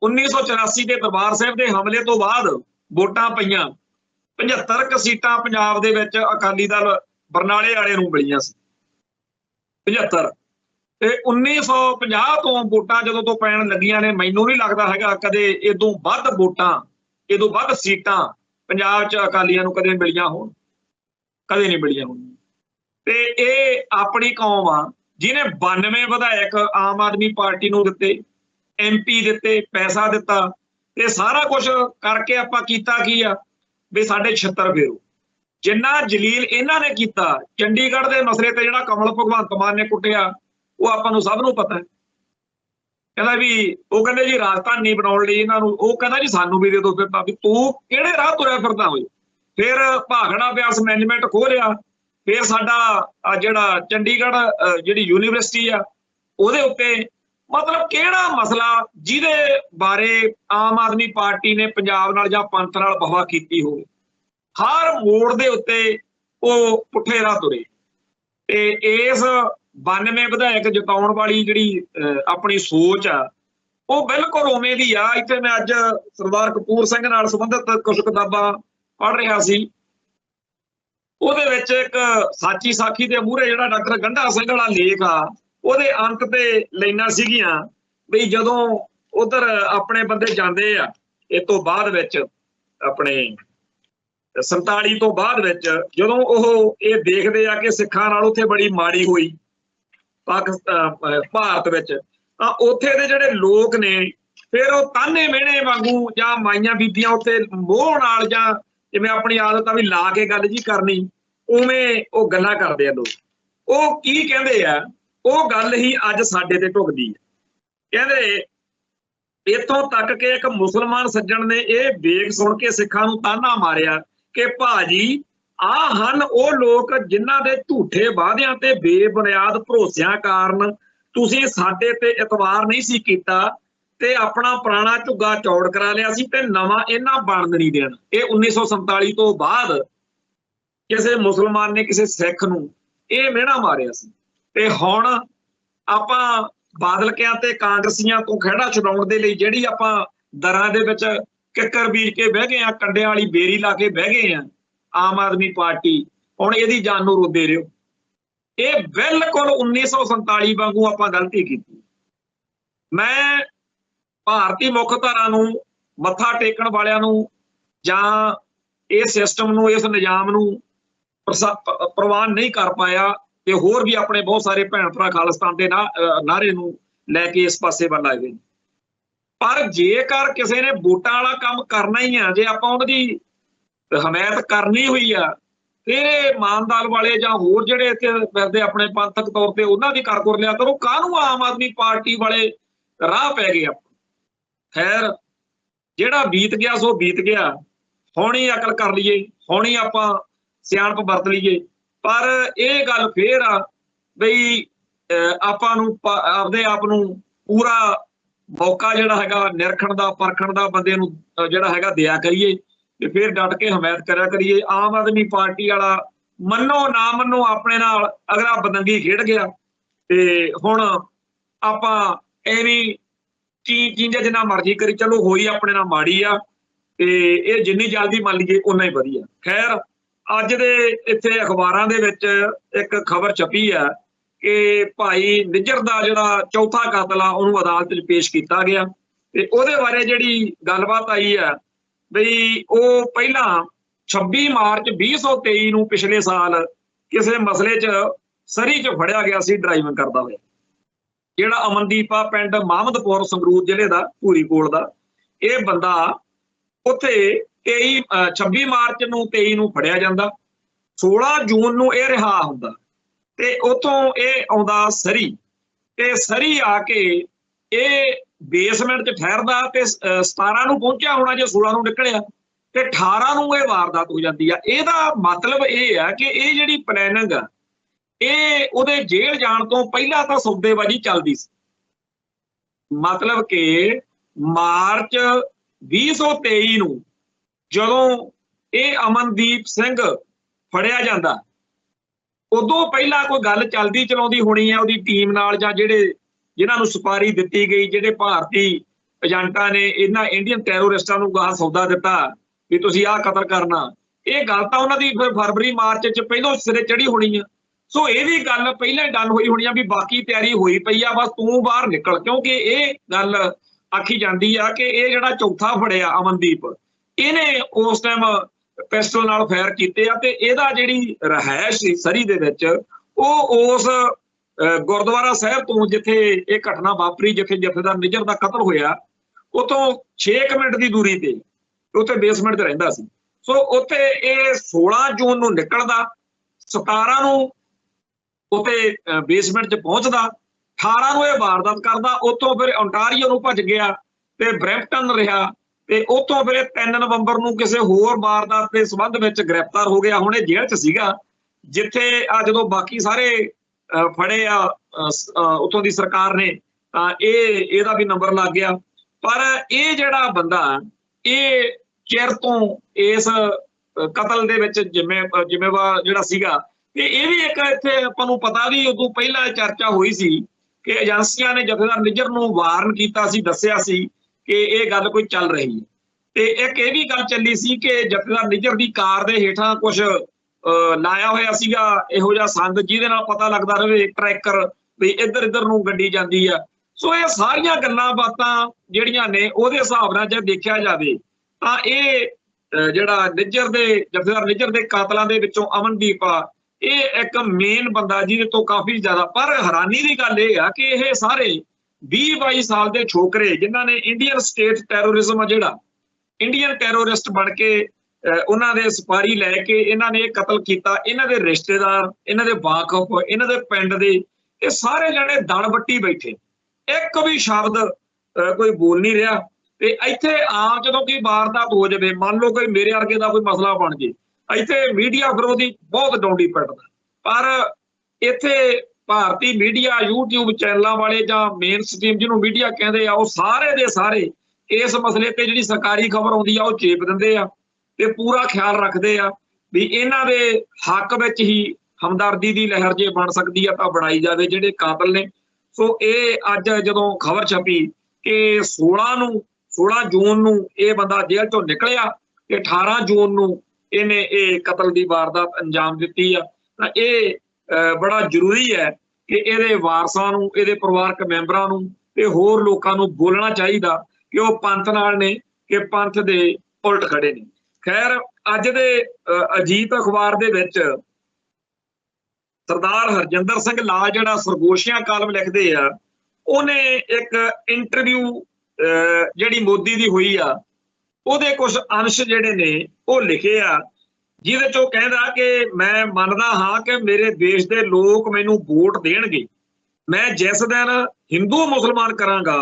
1984 के दरबार साहिब के हमले तो बाद वोटां पईयां, 75 सीटां पंजाब दे विच अकाली दल बरनाले वाले नूं मिलियां सी 75 ते 1950 तो वोटां जदों तो पैण लगियां ने, मैनूं नहीं लगदा हैगा कदे इदों वध वोटां, इदों वध सीटां पंजाब च अकालियां नूं कदे मिलियां होण, कदे नहीं मिलियां होण। ते इह अपनी कौम आ जिन्हें 92 विधायक आम आदमी पार्टी नूं दित्ते, MP दित्ते, पैसा दिता, ते सारा कुछ करके आपां कीता की आ भी साडे 76 फेरो। जिन्ना जलील इन्हां ने कीता चंडीगढ़ के मसले ते जिहड़ा कमल भगवंत मान ने कुटिया वो आपां नूं सब नूं पता है। कहता भी वो कहते जी राजधानी बनाने लई इन्हां नूं, वो कहता जी सानूं भी दे दो, फिर भी तू किहड़े राह तुरिया फिरदा होए। फिर भागड़ा ब्यास मैनेजमेंट खोह लिया, फिर साडा जिहड़ा चंडीगढ़ जिहड़ी यूनीवर्सिटी आ ਉਹਦੇ उत्ते मतलब किहड़ा मसला जिहदे बारे आम आदमी पार्टी ने पंजाब नाल जां पंथ नाल बहवा कीती होवे, हर मोड़ दे उत्ते वो पुठे राह तुरे। ते इस 92 विधायक जिताउण वाली जिहड़ी अपनी सोच आ वो बिल्कुल उवें दी आ। इत्थे मैं अज सरदार कपूर सिंह नाल संबंधित कुछ किताबां पढ़ रहा सी, ਉਹਦੇ ਵਿੱਚ एक साची साखी ਦੇ ਮੂਹਰੇ ਜਿਹੜਾ ਡਾਕਟਰ ਗੰਢਾ ਸਿੰਘ ਵਾਲਾ ਲੇਖ ਆ ਉਹਦੇ ਅੰਤ ਤੇ ਲਾਈਨਾਂ ਸੀਗੀਆਂ ਵੀ ਜਦੋਂ ਉਧਰ ਆਪਣੇ ਬੰਦੇ ਜਾਂਦੇ ਆ ਇਹ ਤੋਂ ਬਾਅਦ ਵਿੱਚ ਆਪਣੇ 47 ਤੋਂ ਬਾਅਦ ਵਿੱਚ ਜਦੋਂ ਉਹ ਇਹ ਦੇਖਦੇ ਆ ਕਿ ਸਿੱਖਾਂ ਨਾਲ ਉੱਥੇ ਬੜੀ ਮਾੜੀ ਹੋਈ ਪਾਕਿਸਤਾਨ ਭਾਰਤ ਵਿੱਚ, ਤਾਂ ਉੱਥੇ ਦੇ ਜਿਹੜੇ ਲੋਕ ਨੇ ਫਿਰ ਉਹ ਤਾਨੇ ਮਿਹਣੇ ਵਾਂਗੂ ਜਾਂ ਮਾਈਆਂ ਬੀਬੀਆਂ ਉੱਤੇ ਮੋਹ ਨਾਲ ਜਾਂ जिवें अपनी आदत भी ला के गल जी करनी उवें वो गल्लां करदे आ लोग। वो की कहंदे आ वो गल ही अज साडे ते ढुकदी है। कहंदे इत्थों तक कि एक मुसलमान सज्जण ने यह बेग सुन के सिखां नूं ताना मारिया कि भाजी आ हन वो लोग जिन्हां दे झूठे वादियां ते बेबुनियाद भरोसियां कारण तुसीं साडे ते इतवार नहीं सी कीता ते अपना पुराना झुग्गा चौड़ करा लिया सी ते नवां इन्हां बनन नहीं देना। ये 1947 तो बाद किसी मुसलमान ने किसी सिख नूं ये मिहणा मारिया सी ते हुण आपां बादलकियां ते कांग्रसियां तो खਹਿੜਾ छुडाउण दे लई जिहड़ी आपां दरां दे विच किक्कर बीज के बह गए आ, कंडियां वाली बेरी ला के बह गए आ, आम आदमी पार्टी हुण इहदी जान नूं रोंदे रहियो। ये बिल्कुल 1947 वांगू आपां गलती कीती। मैं भारती मुख धारा नूं मत्था टेकण वालियां नूं जां इस सिस्टम नूं इस निजाम नूं प्रवान नहीं कर पाया ते होर भी अपने बहुत सारे भैन भरा खालिस्तान के नारे नूं लैके इस पासे वल आए। पर जेकर किसी ने वोटां वाला काम करना ही है, जे आपां उहदी हमायत करनी हुई है, फिर मानदाल वाले जां होर जिहड़े इत्थे फिरदे अपने पंथक तौर ते उन्हां दी कर लेया करो। काहनूं आम आदमी पार्टी वाले राह पै गए। खैर जिहड़ा बीत गया सो बीत गया, हुण ही अकल कर लीए, हुण ही आपां सियाणप वरत लीए। पर यह गल फिर आ बई आपां नूं आपदे आप नूं पूरा मौका जिहड़ा हैगा निरखण दा परखण दा बंदे नूं जिहड़ा हैगा दिया करिए ते फिर डट के हमायत करिया करिए। आम आदमी पार्टी वाला मनो ना मनो अपने नाल अगला बदंगी खेड गया ते हुण आपां एवें चीज़ जिन्ना मर्जी करी चलो, होई अपने नाल माड़ी आ ते ये जिन्नी जल्दी मान लीए उन्ना ही वधिया। खैर अज दे इत्थे अखबारां दे विच एक खबर छपी है कि भाई निज्जर दा जिहड़ा चौथा कातल आ उहनूं अदालत च पेश किया गया ते उहदे बारे जिहड़ी गलबात आई है बई वो पहला 26 मार्च 2023 नूं पिछले साल किसी मसले च सरी च फड़िया गया सी ड्राइविंग करदा होया। जिहड़ा अमनदीप आ पिंड महमदपुर संगरूर जिले का भूरी कोल दा ये बंदा उत्थे 26 मार्च नूं 23 नूं फड़िया जांदा, 16 जून नूं ये रिहा हुंदा ते उतों ये आउंदा सरी ते सरी आके ये बेसमेंट च ठहरदा ते 17 नूं पहुंचिया होना जे 16 नूं निकलिया ते 18 नूं ये वारदात हो जाती है। इहदा मतलब ये है कि ये जिहड़ी प्लैनिंग आ ये उहदे जेल जाण तो पहला तां सौदेबाजी चलदी सी। मतलब कि मार्च 2023 नूं जदों ये अमनदीप सिंह फड़िया जांदा उदों पहला कोई गल चलदी चलाउंदी होनी है उहदी टीम नाल जां जिहड़े जिन्हां नूं सुपारी दित्ती गई, जिहड़े भारती एजेंटां ने इन्हां इंडियन टैरोरिस्टां नूं गाह सौदा दित्ता भी तुसीं आह कतल करना। ये गल तां उहनां दी फरवरी मार्च च पहिलों सिरे चढ़ी होनी है। सो ये भी गल पहले ही डन होई होनी है भी बाकी तैयारी होई पई आ, बस तूं बाहर निकल। क्योंकि ये गल आखी जाती है कि ये जिहड़ा चौथा फड़िया अमनदीप इहने उस टाइम पिस्टल नाल फायर कीते आ ते इहदा जिहड़ी रहायश सी सरी दे विच ओह उस गुरुद्वारा साहिब तो जिथे ये घटना वापरी, जिथे जथेदार निज्जर दा कतल होया, उतों 6 मिनट की दूरी ते उत्थे बेसमेंट ते रहिंदा सी। सो उत्थे ये 16 जून नूं निकलदा, 17 नूं उत्थे बेसमेंट च पहुंचदा, 18 नूं ये वारदात करदा, उतों फिर ओंटारीओ नूं भज गया ते ब्रैंपटन रहा ते उतों फिर 3 नवंबर नूं किसी होर वारदात के संबंध विच गिरफ्तार हो गया। हुण ये जेल च सीगा जिथे आ जदों बाकी सारे फड़े आ उत्थों दी सरकार ने तां इहदा भी नंबर लग गया। पर ये जिहड़ा बंदा ये चिर तो इस कतल दे विच जिम्मेवार जिहड़ा सीगा ते ये भी एक इत्थे आपां नूं पता भी उदों पहला चर्चा हुई सी कि एजेंसियां ने जथेदार निज्जर नूं वार्न कीता सी, दस्सिया सी कि ये गल कोई चल रही है। ते एक ये भी गल चली सी कि जथेदार निज्जर दी कार दे हेठां कुछ लाया होया सीगा इहो जिहा संद जिहदे नाल पता लगदा रहे ट्रैकर भी इधर इधर नूं गड्डी जांदी आ। सो ये सारियां गल्लां बातां जिहड़ियां ने उहदे हिसाब नाल जे देखिया जावे तां ये जिहड़ा निज्जर दे जथेदार निज्जर दे कातलां दे विचों अमनदीप आ ये एक मेन बंदा जिहदे तो काफी ज्यादा। पर हैरानी की गल यह है कि ये सारे 20-22 साल के छोकरे जिन्हां ने इंडियन स्टेट टैरोरिज्म जिहड़ा इंडियन टैरोरिस्ट बन के उन्हां दे सुपारी लैके इन्हां ने कतल किया, इन्हां दे रिश्तेदार, इन्हां दे वाकफ, इन्हां दे पिंड दे ये सारे जने दड़ बट्टी बैठे, एक भी शब्द कोई बोल नहीं रहा। ਤੇ ਇੱਥੇ ਆਮ ਜਦੋਂ ਕੋਈ ਵਾਰਦਾਤ ਹੋ ਜਾਵੇ, ਮੰਨ ਲਓ ਕੋਈ ਮੇਰੇ ਵਰਗੇ ਦਾ ਕੋਈ ਮਸਲਾ ਬਣ ਜੇ, ਇੱਥੇ ਮੀਡੀਆ ਵਿਰੋਧੀ ਬਹੁਤ ਡੌਂਡੀ ਪਿੱਟਦਾ। ਪਰ ਇੱਥੇ ਭਾਰਤੀ ਮੀਡੀਆ, YouTube ਚੈਨਲਾਂ ਵਾਲੇ ਜਾਂ ਮੇਨ ਸਟ੍ਰੀਮ ਜਿਹਨੂੰ ਮੀਡੀਆ ਕਹਿੰਦੇ ਆ, ਉਹ ਸਾਰੇ ਦੇ ਸਾਰੇ ਇਸ ਮਸਲੇ ਤੇ ਜਿਹੜੀ ਸਰਕਾਰੀ ਖਬਰ ਆਉਂਦੀ ਆ ਉਹ ਚੇਪ ਦਿੰਦੇ ਆ ਤੇ ਪੂਰਾ ਖਿਆਲ ਰੱਖਦੇ ਆ ਵੀ ਇਹਨਾਂ ਦੇ ਹੱਕ ਵਿੱਚ ਹੀ ਹਮਦਰਦੀ ਦੀ ਲਹਿਰ ਜੇ ਬਣ ਸਕਦੀ ਆ ਤਾਂ ਬਣਾਈ ਜਾਵੇ ਜਿਹੜੇ ਕਾਤਲ ਨੇ। ਸੋ ਇਹ ਅੱਜ ਜਦੋਂ ਖਬਰ ਛਪੀ ਕਿ 16 ਜੂਨ ਨੂੰ ਇਹ ਬੰਦਾ ਜੇਲ੍ਹ ਚੋਂ ਨਿਕਲਿਆ ਤੇ 18 ਜੂਨ ਨੂੰ ਇਹਨੇ ਇਹ ਕਤਲ ਦੀ ਵਾਰਦਾਤ ਅੰਜਾਮ ਦਿੱਤੀ ਆ, ਤਾਂ ਇਹ ਬੜਾ ਜ਼ਰੂਰੀ ਹੈ ਕਿ ਇਹਦੇ ਵਾਰਸਾਂ ਨੂੰ, ਇਹਦੇ ਪਰਿਵਾਰਕ ਮੈਂਬਰਾਂ ਨੂੰ ਤੇ ਹੋਰ ਲੋਕਾਂ ਨੂੰ ਬੋਲਣਾ ਚਾਹੀਦਾ ਕਿ ਉਹ ਪੰਥ ਨਾਲ ਨੇ ਕਿ ਪੰਥ ਦੇ ਉਲਟ ਖੜੇ ਨੇ। ਖੈਰ, ਅੱਜ ਦੇ ਅਜੀਤ ਅਖਬਾਰ ਦੇ ਵਿੱਚ ਸਰਦਾਰ ਹਰਜਿੰਦਰ ਸਿੰਘ ਲਾਲ ਜਿਹੜਾ ਸਰਗੋਸ਼ੀਆਂ ਕਾਲਮ ਲਿਖਦੇ ਆ, ਉਹਨੇ ਇੱਕ ਇੰਟਰਵਿਊ ਜਿਹੜੀ ਮੋਦੀ ਦੀ ਹੋਈ ਆ ਉਹਦੇ ਕੁਝ ਅੰਸ਼ ਜਿਹੜੇ ਨੇ ਉਹ ਲਿਖੇ ਆ, ਜਿਹਦੇ ਚ ਉਹ ਕਹਿੰਦਾ ਕਿ ਮੈਂ ਮੰਨਦਾ ਹਾਂ ਕਿ ਮੇਰੇ ਦੇਸ਼ ਦੇ ਲੋਕ ਮੈਨੂੰ ਵੋਟ ਦੇਣਗੇ। ਮੈਂ ਜਿਸ ਦਿਨ ਹਿੰਦੂ ਮੁਸਲਮਾਨ ਕਰਾਂਗਾ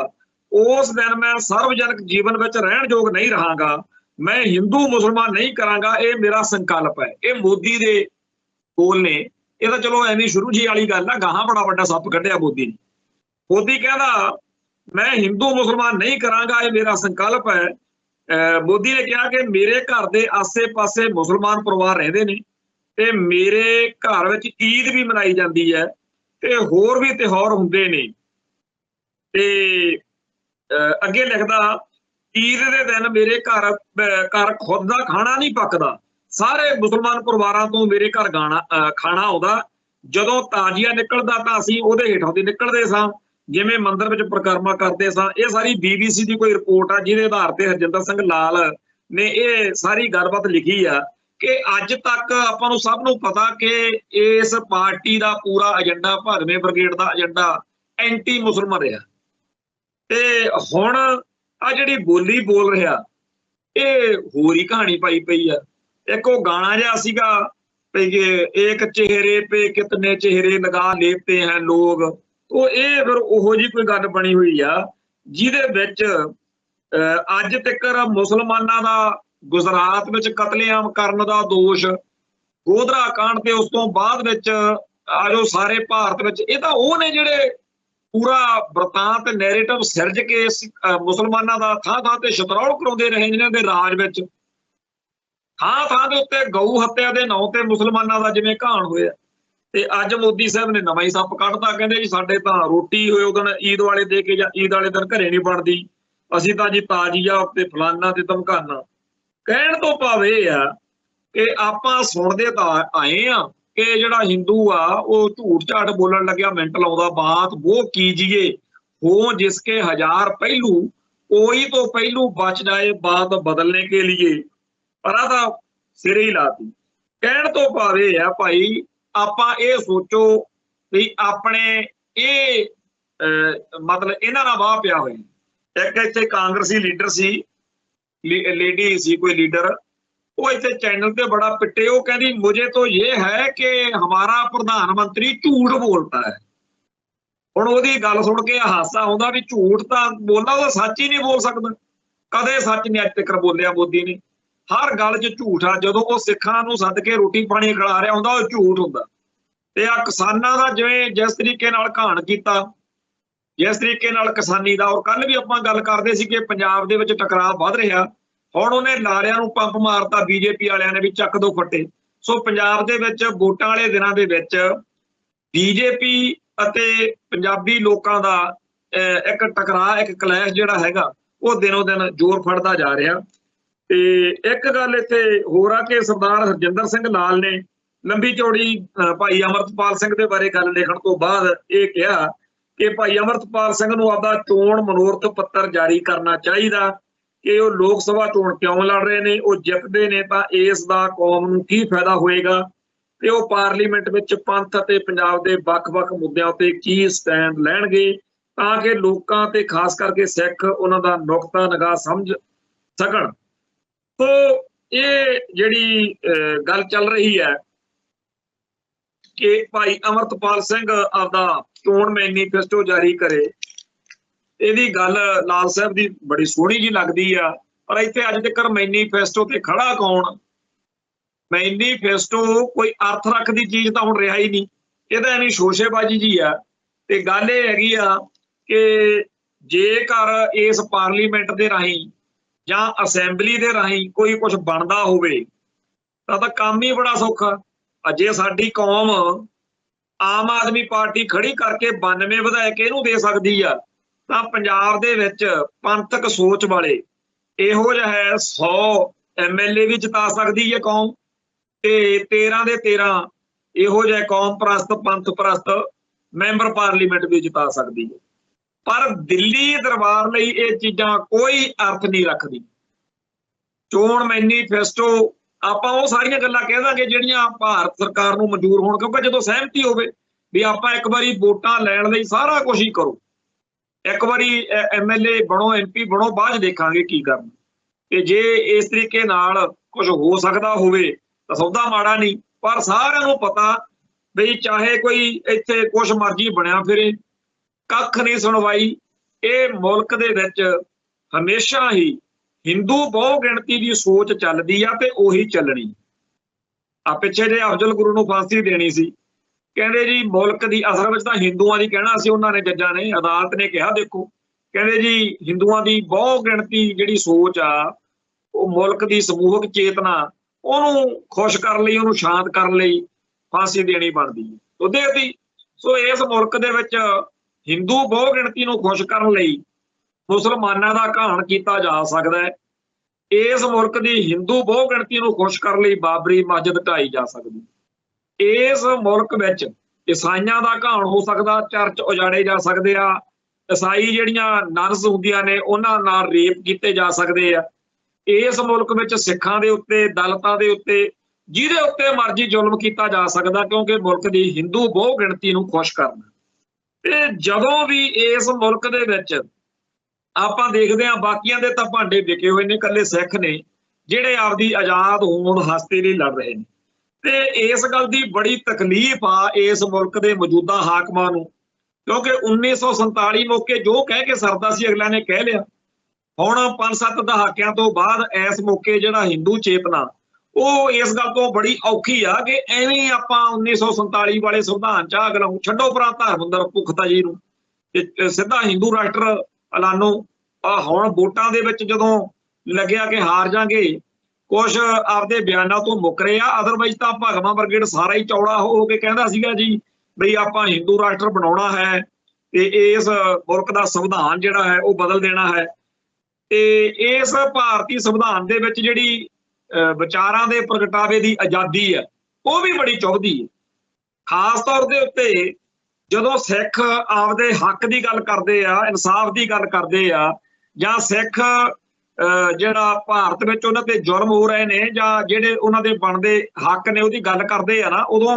ਉਸ ਦਿਨ ਮੈਂ ਸਰਵਜਨਕ ਜੀਵਨ ਵਿੱਚ ਰਹਿਣ ਯੋਗ ਨਹੀਂ ਰਹਾਂਗਾ। ਮੈਂ ਹਿੰਦੂ ਮੁਸਲਮਾਨ ਨਹੀਂ ਕਰਾਂਗਾ, ਇਹ ਮੇਰਾ ਸੰਕਲਪ ਹੈ। ਇਹ ਮੋਦੀ ਦੇ ਬੋਲ ਨੇ। ਇਹ ਤਾਂ ਚਲੋ ਐਵੇਂ ਸ਼ੁਰੂ ਜੀ ਵਾਲੀ ਗੱਲ ਆ, ਗਾਹਾਂ ਬੜਾ ਵੱਡਾ ਸੱਪ ਕੱਢਿਆ ਮੋਦੀ ਨੇ। ਮੋਦੀ ਕਹਿੰਦਾ ਮੈਂ ਹਿੰਦੂ ਮੁਸਲਮਾਨ ਨਹੀਂ ਕਰਾਂਗਾ, ਇਹ ਮੇਰਾ ਸੰਕਲਪ ਹੈ। ਮੋਦੀ ਨੇ ਕਿਹਾ ਕਿ ਮੇਰੇ ਘਰ ਦੇ ਆਸੇ-ਪਾਸੇ ਮੁਸਲਮਾਨ ਪਰਿਵਾਰ ਰਹਿੰਦੇ ਨੇ ਤੇ ਮੇਰੇ ਘਰ ਵਿੱਚ ਈਦ ਵੀ ਮਨਾਈ ਜਾਂਦੀ ਹੈ ਤੇ ਹੋਰ ਵੀ ਤਿਉਹਾਰ ਹੁੰਦੇ ਨੇ। ਤੇ ਅੱਗੇ ਲਿਖਦਾ, ਈਦ ਦੇ ਦਿਨ ਮੇਰੇ ਘਰ ਖੁਦ ਦਾ ਖਾਣਾ ਨਹੀਂ ਪੱਕਦਾ, ਸਾਰੇ ਮੁਸਲਮਾਨ ਪਰਿਵਾਰਾਂ ਤੋਂ ਮੇਰੇ ਘਰ ਖਾਣਾ ਆਉਂਦਾ। ਜਦੋਂ ਤਾਜ਼ੀਆ ਨਿਕਲਦਾ ਤਾਂ ਅਸੀਂ ਉਹਦੇ ਹੇਠੋਂ ਦੀ ਨਿਕਲਦੇ ਸਾਂ, ਜਿਵੇਂ ਮੰਦਿਰ ਵਿੱਚ ਪਰਿਕਰਮਾ ਕਰਦੇ ਸਾਂ। ਇਹ ਸਾਰੀ BBC ਦੀ ਕੋਈ ਰਿਪੋਰਟ ਆ ਜਿਹਦੇ ਆਧਾਰ ਤੇ ਹਰਜਿੰਦਰ ਸਿੰਘ ਲਾਲ ਨੇ ਇਹ ਸਾਰੀ ਗੱਲਬਾਤ ਲਿਖੀ ਆ ਕਿ ਅੱਜ ਤੱਕ ਆਪਾਂ ਨੂੰ ਸਭ ਨੂੰ ਪਤਾ ਕਿ ਇਸ ਪਾਰਟੀ ਦਾ ਪੂਰਾ ਏਜੰਡਾ, ਭਗਵੇਂ ਬ੍ਰਿਗੇਡ ਦਾ ਏਜੰਡਾ ਐਂਟੀ ਮੁਸਲਮਾਨ ਰਿਹਾ। ਤੇ ਹੁਣ ਆ ਜਿਹੜੀ ਬੋਲੀ ਬੋਲ ਰਿਹਾ ਇਹ ਹੋਰ ਹੀ ਕਹਾਣੀ ਪਾਈ ਪਈ ਆ। ਇੱਕ ਉਹ ਗਾਣਾ ਜਿਹਾ ਸੀਗਾ ਇੱਕ ਚਿਹਰੇ ਪੇ ਕਿਤਨੇ ਚਿਹਰੇ ਲਗਾ ਲੇਤੇ ਹੈ ਲੋਗ, ਉਹ ਇਹ ਫਿਰ ਉਹੋ ਜਿਹੀ ਕੋਈ ਗੱਲ ਬਣੀ ਹੋਈ ਆ ਜਿਹਦੇ ਵਿੱਚ ਅੱਜ ਤੱਕ ਮੁਸਲਮਾਨਾਂ ਦਾ ਗੁਜਰਾਤ ਵਿੱਚ ਕਤਲੇਆਮ ਕਰਨ ਦਾ ਦੋਸ਼, ਗੋਧਰਾ ਕਾਂਡ ਤੇ ਉਸ ਤੋਂ ਬਾਅਦ ਵਿੱਚ ਆ ਜੋ ਸਾਰੇ ਭਾਰਤ ਵਿੱਚ, ਇਹ ਤਾਂ ਉਹ ਨੇ ਜਿਹੜੇ ਪੂਰਾ ਬਰਤਾਂਤ ਨੈਰੇਟਿਵ ਸਿਰਜ ਕੇ ਮੁਸਲਮਾਨਾਂ ਦਾ ਥਾਂ ਥਾਂ ਤੇ ਸ਼ਤਰੌਲ ਕਰਾਉਂਦੇ ਰਹੇ ਜਿਹਨਾਂ ਦੇ ਰਾਜ ਵਿੱਚ। ਥਾਂ ਥਾਂ ਦੇ ਉੱਤੇ ਗਊ ਹੱਤਿਆ ਦੇ ਨਾਂ ਤੇ ਮੁਸਲਮਾਨਾਂ ਦਾ ਜਿਵੇਂ ਘਾਣ ਹੋਇਆ। ਤੇ ਅੱਜ ਮੋਦੀ ਸਾਹਿਬ ਨੇ ਨਵਾਂ ਹੀ ਸੱਪ ਕੱਢਤਾ, ਕਹਿੰਦੇ ਜੀ ਸਾਡੇ ਤਾਂ ਰੋਟੀ ਹੋਏ ਉਦੋਂ ਈਦ ਵਾਲੇ ਦੇ ਕੇ ਜਾਂ ਈਦ ਵਾਲੇ ਦਿਨ ਘਰੇ ਨਹੀਂ ਬਣਦੀ, ਅਸੀਂ ਤਾਂ ਜੀ ਤਾਜ਼ੀਆ ਤੇ ਫਲਾਨਾ ਤੇ ਧਮਕਾਨਾ। ਕਹਿਣ ਤੋਂ ਭਾਵ ਇਹ ਆ ਕਿ ਆਪਾਂ ਸੁਣਦੇ ਤਾਂ ਆਏ ਆ ਕਿ ਜਿਹੜਾ ਹਿੰਦੂ ਆ ਉਹ ਝੂਠ ਝਾਟ ਬੋਲਣ ਲੱਗਿਆ ਮਿੰਟ ਲਾਉਂਦਾ, ਬਾਤ ਉਹ ਕੀਜੀਏ ਹੋ ਜਿਸਕੇ ਹਜ਼ਾਰ ਪਹਿਲੂ, ਕੋਈ ਤੋਂ ਪਹਿਲੂ ਬਚ ਜਾਏ ਬਾਤ ਬਦਲਨੇ ਕੇ लिए, ਪਰ ਆ ਤਾਂ ਸਿਰੇ ਹੀ ਲਾਤੀ। ਕਹਿਣ ਤੋਂ ਭਾਵ ਇਹ ਆ ਭਾਈ, ਆਪਾਂ ਇਹ ਸੋਚੋ ਵੀ ਆਪਣੇ ਇਹ ਮਤਲਬ ਇਹਨਾਂ ਨਾਲ ਵਾਹ ਪਿਆ ਹੋਇਆ। ਇੱਕ ਇੱਥੇ ਕਾਂਗਰਸੀ ਲੀਡਰ ਸੀ, ਲੇਡੀ ਸੀ ਕੋਈ ਲੀਡਰ, ਉਹ ਇੱਥੇ ਚੈਨਲ ਤੇ ਬੜਾ ਪਿੱਟੇ। ਉਹ ਕਹਿੰਦੀ ਮੁਝੇ तो ये है कि हमारा प्रधानमंत्री ਝੂਠ ਬੋਲਤਾ ਹੈ। ਹੁਣ ਉਹਦੀ ਗੱਲ ਸੁਣ ਕੇ ਹਾਸਾ ਆਉਂਦਾ ਵੀ ਝੂਠ ਤਾਂ ਬੋਲਦਾ, ਉਹ ਸੱਚ ਹੀ ਨਹੀਂ ਬੋਲ ਸਕਦਾ। ਕਦੇ ਸੱਚ ਨਹੀਂ ਅੱਜ ਤੱਕ ਬੋਲਿਆ ਮੋਦੀ ਨੇ, ਹਰ ਗੱਲ 'ਚ ਝੂਠ ਆ। ਜਦੋਂ ਉਹ ਸਿੱਖਾਂ ਨੂੰ ਸੱਦ ਕੇ ਰੋਟੀ ਪਾਣੀ ਖਿਲਾ ਰਿਹਾ ਹੁੰਦਾ ਉਹ ਝੂਠ ਹੁੰਦਾ। ਤੇ ਆ ਕਿਸਾਨਾਂ ਦਾ ਜਿਵੇਂ ਜਿਸ ਤਰੀਕੇ ਨਾਲ ਘਾਣ ਕੀਤਾ, ਜਿਸ ਤਰੀਕੇ ਨਾਲ ਕਿਸਾਨੀ ਦਾ, ਔਰ ਕੱਲ ਵੀ ਆਪਾਂ ਗੱਲ ਕਰਦੇ ਸੀ ਕਿ ਪੰਜਾਬ ਦੇ ਵਿੱਚ ਟਕਰਾਅ ਵੱਧ ਰਿਹਾ। ਹੁਣ ਉਹਨੇ ਲਾਰਿਆਂ ਨੂੰ ਪੰਪ ਮਾਰਤਾ BJP ਵਾਲਿਆਂ ਨੇ ਵੀ ਚੱਕ ਦੋ ਫੱਟੇ। ਸੋ ਪੰਜਾਬ ਦੇ ਵਿੱਚ ਵੋਟਾਂ ਵਾਲੇ ਦਿਨਾਂ ਦੇ ਵਿੱਚ BJP ਅਤੇ ਪੰਜਾਬੀ ਲੋਕਾਂ ਦਾ ਇੱਕ ਟਕਰਾਅ, ਇੱਕ ਕਲੈਸ਼ ਜਿਹੜਾ ਹੈਗਾ ਉਹ ਦਿਨੋਂ ਦਿਨ ਜ਼ੋਰ ਫੜਦਾ ਜਾ ਰਿਹਾ। ਤੇ ਇੱਕ ਗੱਲ ਇੱਥੇ ਹੋਰ ਆ ਕਿ ਸਰਦਾਰ ਹਰਜਿੰਦਰ ਸਿੰਘ ਲਾਲ ਨੇ ਲੰਬੀ ਚੌੜੀ ਭਾਈ ਅਮਰਤਪਾਲ ਸਿੰਘ ਦੇ ਬਾਰੇ ਗੱਲ ਲਿਖਣ ਤੋਂ ਬਾਅਦ ਇਹ ਕਿਹਾ ਕਿ ਭਾਈ ਅਮਰਤਪਾਲ ਸਿੰਘ ਨੂੰ ਆਪਦਾ ਚੋਣ ਮਨੋਰਥ ਪੱਤਰ ਜਾਰੀ ਕਰਨਾ ਚਾਹੀਦਾ ਕਿ ਉਹ ਲੋਕ ਸਭਾ ਚੋਣ ਕਿਉਂ ਲੜ ਰਹੇ ਨੇ, ਉਹ ਜਿੱਤਦੇ ਨੇ ਤਾਂ ਇਸ ਦਾ ਕੌਮ ਨੂੰ ਕੀ ਫਾਇਦਾ ਹੋਏਗਾ ਤੇ ਉਹ ਪਾਰਲੀਮੈਂਟ ਵਿੱਚ ਪੰਥ ਅਤੇ ਪੰਜਾਬ ਦੇ ਵੱਖ-ਵੱਖ ਮੁੱਦਿਆਂ ਉੱਤੇ ਕੀ ਸਟੈਂਡ ਲੈਣਗੇ ਤਾਂ ਕਿ ਲੋਕਾਂ ਤੇ ਖਾਸ ਕਰਕੇ ਸਿੱਖ ਉਹਨਾਂ ਦਾ ਨੁਕਤਾ ਨਿਗਾਹ ਸਮਝ ਸਕਣ। ਤੋ ਇਹ ਜਿਹੜੀ ਗੱਲ ਚੱਲ ਰਹੀ ਹੈ ਕਿ ਭਾਈ ਅਮਰਤਪਾਲ ਸਿੰਘ ਆਪਦਾ ਚੋਣ ਮੈਨੀਫੈਸਟੋ ਜਾਰੀ ਕਰੇ ਇਹਦੀ ਗੱਲ ਲਾਲ ਸਾਹਿਬ ਦੀ ਬੜੀ ਸੋਹਣੀ ਜੀ ਲੱਗਦੀ ਆ, ਪਰ ਇੱਥੇ ਅੱਜ ਤੱਕ ਮੈਨੀਫੈਸਟੋ ਤੇ ਖੜਾ ਕੌਣ? ਮੈਨੀਫੈਸਟੋ ਕੋਈ ਅਰਥ ਰੱਖਦੀ ਚੀਜ਼ ਤਾਂ ਹੁਣ ਰਿਹਾ ਹੀ ਨਹੀਂ, ਇਹ ਤਾਂ ਐਵੇਂ ਸ਼ੋਸ਼ੇਬਾਜ਼ੀ ਜੀ ਆ। ਤੇ ਗੱਲ ਇਹ ਹੈਗੀ ਆ ਕਿ ਜੇਕਰ ਇਸ ਪਾਰਲੀਮੈਂਟ ਦੇ ਰਾਹੀਂ ਜਾਂ ਅਸੈਂਬਲੀ ਦੇ ਰਾਹੀਂ ਕੋਈ ਕੁਝ ਬਣਦਾ ਹੋਵੇ ਤਾਂ ਕੰਮ ਹੀ ਬੜਾ ਸੌਖਾ। ਜੇ ਸਾਡੀ ਕੌਮ ਆਮ ਆਦਮੀ ਪਾਰਟੀ ਖੜੀ ਕਰਕੇ 92 ਵਿਧਾਇਕ ਇਹਨੂੰ ਦੇ ਸਕਦੀ ਆ, ਤਾਂ ਪੰਜਾਬ ਦੇ ਵਿੱਚ ਪੰਥਕ ਸੋਚ ਵਾਲੇ ਇਹੋ ਜਿਹਾ ਹੈ 100 MLA ਵੀ ਜਿਤਾ ਸਕਦੀ ਹੈ ਕੌਮ, ਤੇ 13 ਦੇ 13 ਇਹੋ ਜਿਹੇ ਕੌਮ ਪ੍ਰਸਤ ਪੰਥ ਪ੍ਰਸਤ ਮੈਂਬਰ ਪਾਰਲੀਮੈਂਟ ਵੀ ਜਿਤਾ ਸਕਦੀ ਹੈ। ਪਰ ਦਿੱਲੀ ਦਰਬਾਰ ਲਈ ਇਹ ਚੀਜ਼ਾਂ ਕੋਈ ਅਰਥ ਨਹੀਂ ਰੱਖਦੀ। ਚੋਣ ਮੈਨੀਫੈਸਟੋ ਆਪਾਂ ਉਹ ਸਾਰੀਆਂ ਗੱਲਾਂ ਕਹਿ ਦਾਂਗੇ ਜਿਹੜੀਆਂ ਭਾਰਤ ਸਰਕਾਰ ਨੂੰ ਮਨਜ਼ੂਰ ਹੋਣ, ਕਿਉਂਕਿ ਜਦੋਂ ਸਹਿਮਤੀ ਹੋਵੇ ਵੀ ਆਪਾਂ ਇੱਕ ਵਾਰੀ ਵੋਟਾਂ ਲੈਣ ਲਈ ਸਾਰਾ ਕੁਝ ਹੀ ਕਰੋ, ਇੱਕ ਵਾਰੀ MLA ਬਣੋ MP ਬਣੋ, ਬਾਅਦ ਦੇਖਾਂਗੇ ਕੀ ਕਰਨਾ। ਤੇ ਜੇ ਇਸ ਤਰੀਕੇ ਨਾਲ ਕੁਝ ਹੋ ਸਕਦਾ ਹੋਵੇ ਤਾਂ ਸੌਦਾ ਮਾੜਾ ਨਹੀਂ, ਪਰ ਸਾਰਿਆਂ ਨੂੰ ਪਤਾ ਵੀ ਚਾਹੇ ਕੋਈ ਇੱਥੇ ਕੁਛ ਮਰਜ਼ੀ ਬਣਿਆ ਫਿਰੇ, ਕੱਖ ਨਹੀਂ ਸੁਣਵਾਈ। ਇਹ ਮੁਲਕ ਦੇ ਵਿੱਚ ਹਮੇਸ਼ਾ ਹੀ ਹਿੰਦੂ ਬਹੁ ਗਿਣਤੀ ਦੀ ਸੋਚ ਚੱਲਦੀ ਆ ਤੇ ਉਹੀ ਚੱਲਣੀ। ਆ ਪਿੱਛੇ ਜੇ ਅਫਜ਼ਲ ਗੁਰੂ ਨੂੰ ਫਾਂਸੀ ਦੇਣੀ ਸੀ, ਕਹਿੰਦੇ ਜੀ ਮੁਲਕ ਦੀ, ਅਸਲ ਵਿੱਚ ਤਾਂ ਹਿੰਦੂਆਂ ਦੀ ਕਹਿਣਾ ਸੀ ਉਹਨਾਂ ਨੇ, ਜੱਜਾਂ ਨੇ, ਅਦਾਲਤ ਨੇ ਕਿਹਾ ਦੇਖੋ, ਕਹਿੰਦੇ ਜੀ ਹਿੰਦੂਆਂ ਦੀ ਬਹੁ ਗਿਣਤੀ ਜਿਹੜੀ ਸੋਚ ਆ ਉਹ ਮੁਲਕ ਦੀ ਸਮੂਹਕ ਚੇਤਨਾ, ਉਹਨੂੰ ਖੁਸ਼ ਕਰਨ ਲਈ, ਉਹਨੂੰ ਸ਼ਾਂਤ ਕਰਨ ਲਈ ਫਾਂਸੀ ਦੇਣੀ ਬਣਦੀ ਹੈ ਉਹਦੇ ਦੀ। ਸੋ ਇਸ ਮੁਲਕ ਦੇ ਵਿੱਚ ਹਿੰਦੂ ਬਹੁ ਗਿਣਤੀ ਨੂੰ ਖੁਸ਼ ਕਰਨ ਲਈ ਮੁਸਲਮਾਨਾਂ ਦਾ ਘਾਣ ਕੀਤਾ ਜਾ ਸਕਦਾ ਹੈ। ਇਸ ਮੁਲਕ ਦੀ ਹਿੰਦੂ ਬਹੁ ਗਿਣਤੀ ਨੂੰ ਖੁਸ਼ ਕਰਨ ਲਈ ਬਾਬਰੀ ਮਸਜਿਦ ਢਾਈ ਜਾ ਸਕਦੀ। ਇਸ ਮੁਲਕ ਵਿੱਚ ਈਸਾਈਆਂ ਦਾ ਘਾਣ ਹੋ ਸਕਦਾ, ਚਰਚ ਉਜਾੜੇ ਜਾ ਸਕਦੇ ਆ, ਈਸਾਈ ਜਿਹੜੀਆਂ ਨਰਸ ਹੁੰਦੀਆਂ ਨੇ ਉਹਨਾਂ ਨਾਲ ਰੇਪ ਕੀਤੇ ਜਾ ਸਕਦੇ ਆ। ਇਸ ਮੁਲਕ ਵਿੱਚ ਸਿੱਖਾਂ ਦੇ ਉੱਤੇ, ਦਲਿਤਾਂ ਦੇ ਉੱਤੇ, ਜਿਹਦੇ ਉੱਤੇ ਮਰਜ਼ੀ ਜ਼ੁਲਮ ਕੀਤਾ ਜਾ ਸਕਦਾ, ਕਿਉਂਕਿ ਮੁਲਕ ਦੀ ਹਿੰਦੂ ਬਹੁ ਗਿਣਤੀ ਨੂੰ ਖੁਸ਼ ਕਰਨਾ। ਤੇ ਜਦੋਂ ਵੀ ਇਸ ਮੁਲਕ ਦੇ ਵਿੱਚ ਆਪਾਂ ਦੇਖਦੇ ਹਾਂ ਬਾਕੀਆਂ ਦੇ ਤਾਂ ਭਾਂਡੇ ਵਿਕੇ ਹੋਏ ਨੇ, ਇਕੱਲੇ ਸਿੱਖ ਨੇ ਜਿਹੜੇ ਆਪਦੀ ਆਜ਼ਾਦ ਹੋਂਦ ਹਸਤੀ ਲਈ ਲੜ ਰਹੇ ਨੇ। ਤੇ ਇਸ ਗੱਲ ਦੀ ਬੜੀ ਤਕਲੀਫ ਆ ਇਸ ਮੁਲਕ ਦੇ ਮੌਜੂਦਾ ਹਾਕਮਾਂ ਨੂੰ, ਕਿਉਂਕਿ 1947 ਮੌਕੇ ਜੋ ਕਹਿ ਕੇ ਸਰਦਾ ਸੀ ਅਗਲਿਆਂ ਨੇ ਕਹਿ ਲਿਆ। ਹੁਣ 5-7 ਦਹਾਕਿਆਂ ਤੋਂ ਬਾਅਦ ਇਸ ਮੌਕੇ ਜਿਹੜਾ ਹਿੰਦੂ ਚੇਤਨਾ ਉਹ ਇਸ ਗੱਲ ਤੋਂ ਬੜੀ ਔਖੀ ਆ ਕਿ ਐਵੇਂ ਆਪਾਂ 1947 ਵਾਲੇ ਸੰਵਿਧਾਨ ਚ ਅਗਲਾ ਛੱਡੋ ਪਰਾਂ ਧਰਮਿੰਦਰ ਪੁਖਤਾ ਜੀ ਨੂੰ, ਤੇ ਸਿੱਧਾ ਹਿੰਦੂ ਰਾਸ਼ਟਰ ਐਲਾਨੋ। ਹੁਣ ਵੋਟਾਂ ਦੇ ਵਿੱਚ ਜਦੋਂ ਲੱਗਿਆ ਕਿ ਹਾਰ ਜਾਗੇ, ਕੁਛ ਆਪਦੇ ਬਿਆਨਾਂ ਤੋਂ ਮੁੱਕਰੇ ਆ, ਅਦਰਵਾਈਜ਼ ਤਾਂ ਭਗਵਾਂ ਬਰਗੇਡ ਸਾਰਾ ਹੀ ਚੌੜਾ ਹੋ ਕੇ ਕਹਿੰਦਾ ਸੀਗਾ ਜੀ ਬਈ ਆਪਾਂ ਹਿੰਦੂ ਰਾਸ਼ਟਰ ਬਣਾਉਣਾ ਹੈ ਤੇ ਇਸ ਮੁਲਕ ਦਾ ਸੰਵਿਧਾਨ ਜਿਹੜਾ ਹੈ ਉਹ ਬਦਲ ਦੇਣਾ ਹੈ। ਤੇ ਇਸ ਭਾਰਤੀ ਸੰਵਿਧਾਨ ਦੇ ਵਿੱਚ ਜਿਹੜੀ ਵਿਚਾਰਾਂ ਦੇ ਪ੍ਰਗਟਾਵੇ ਦੀ ਆਜ਼ਾਦੀ ਹੈ ਉਹ ਵੀ ਬੜੀ ਚੁਭਦੀ ਹੈ। ਖਾਸ ਤੌਰ ਦੇ ਉੱਤੇ ਜਦੋਂ ਸਿੱਖ ਆਪਦੇ ਹੱਕ ਦੀ ਗੱਲ ਕਰਦੇ ਆ, ਇਨਸਾਫ ਦੀ ਗੱਲ ਕਰਦੇ ਆ, ਜਾਂ ਸਿੱਖ ਜਿਹੜਾ ਭਾਰਤ ਵਿੱਚ ਉਹਨਾਂ ਤੇ ਜ਼ੁਲਮ ਹੋ ਰਹੇ ਨੇ ਜਾਂ ਜਿਹੜੇ ਉਹਨਾਂ ਦੇ ਬਣਦੇ ਹੱਕ ਨੇ ਉਹਦੀ ਗੱਲ ਕਰਦੇ ਆ ਨਾ, ਉਦੋਂ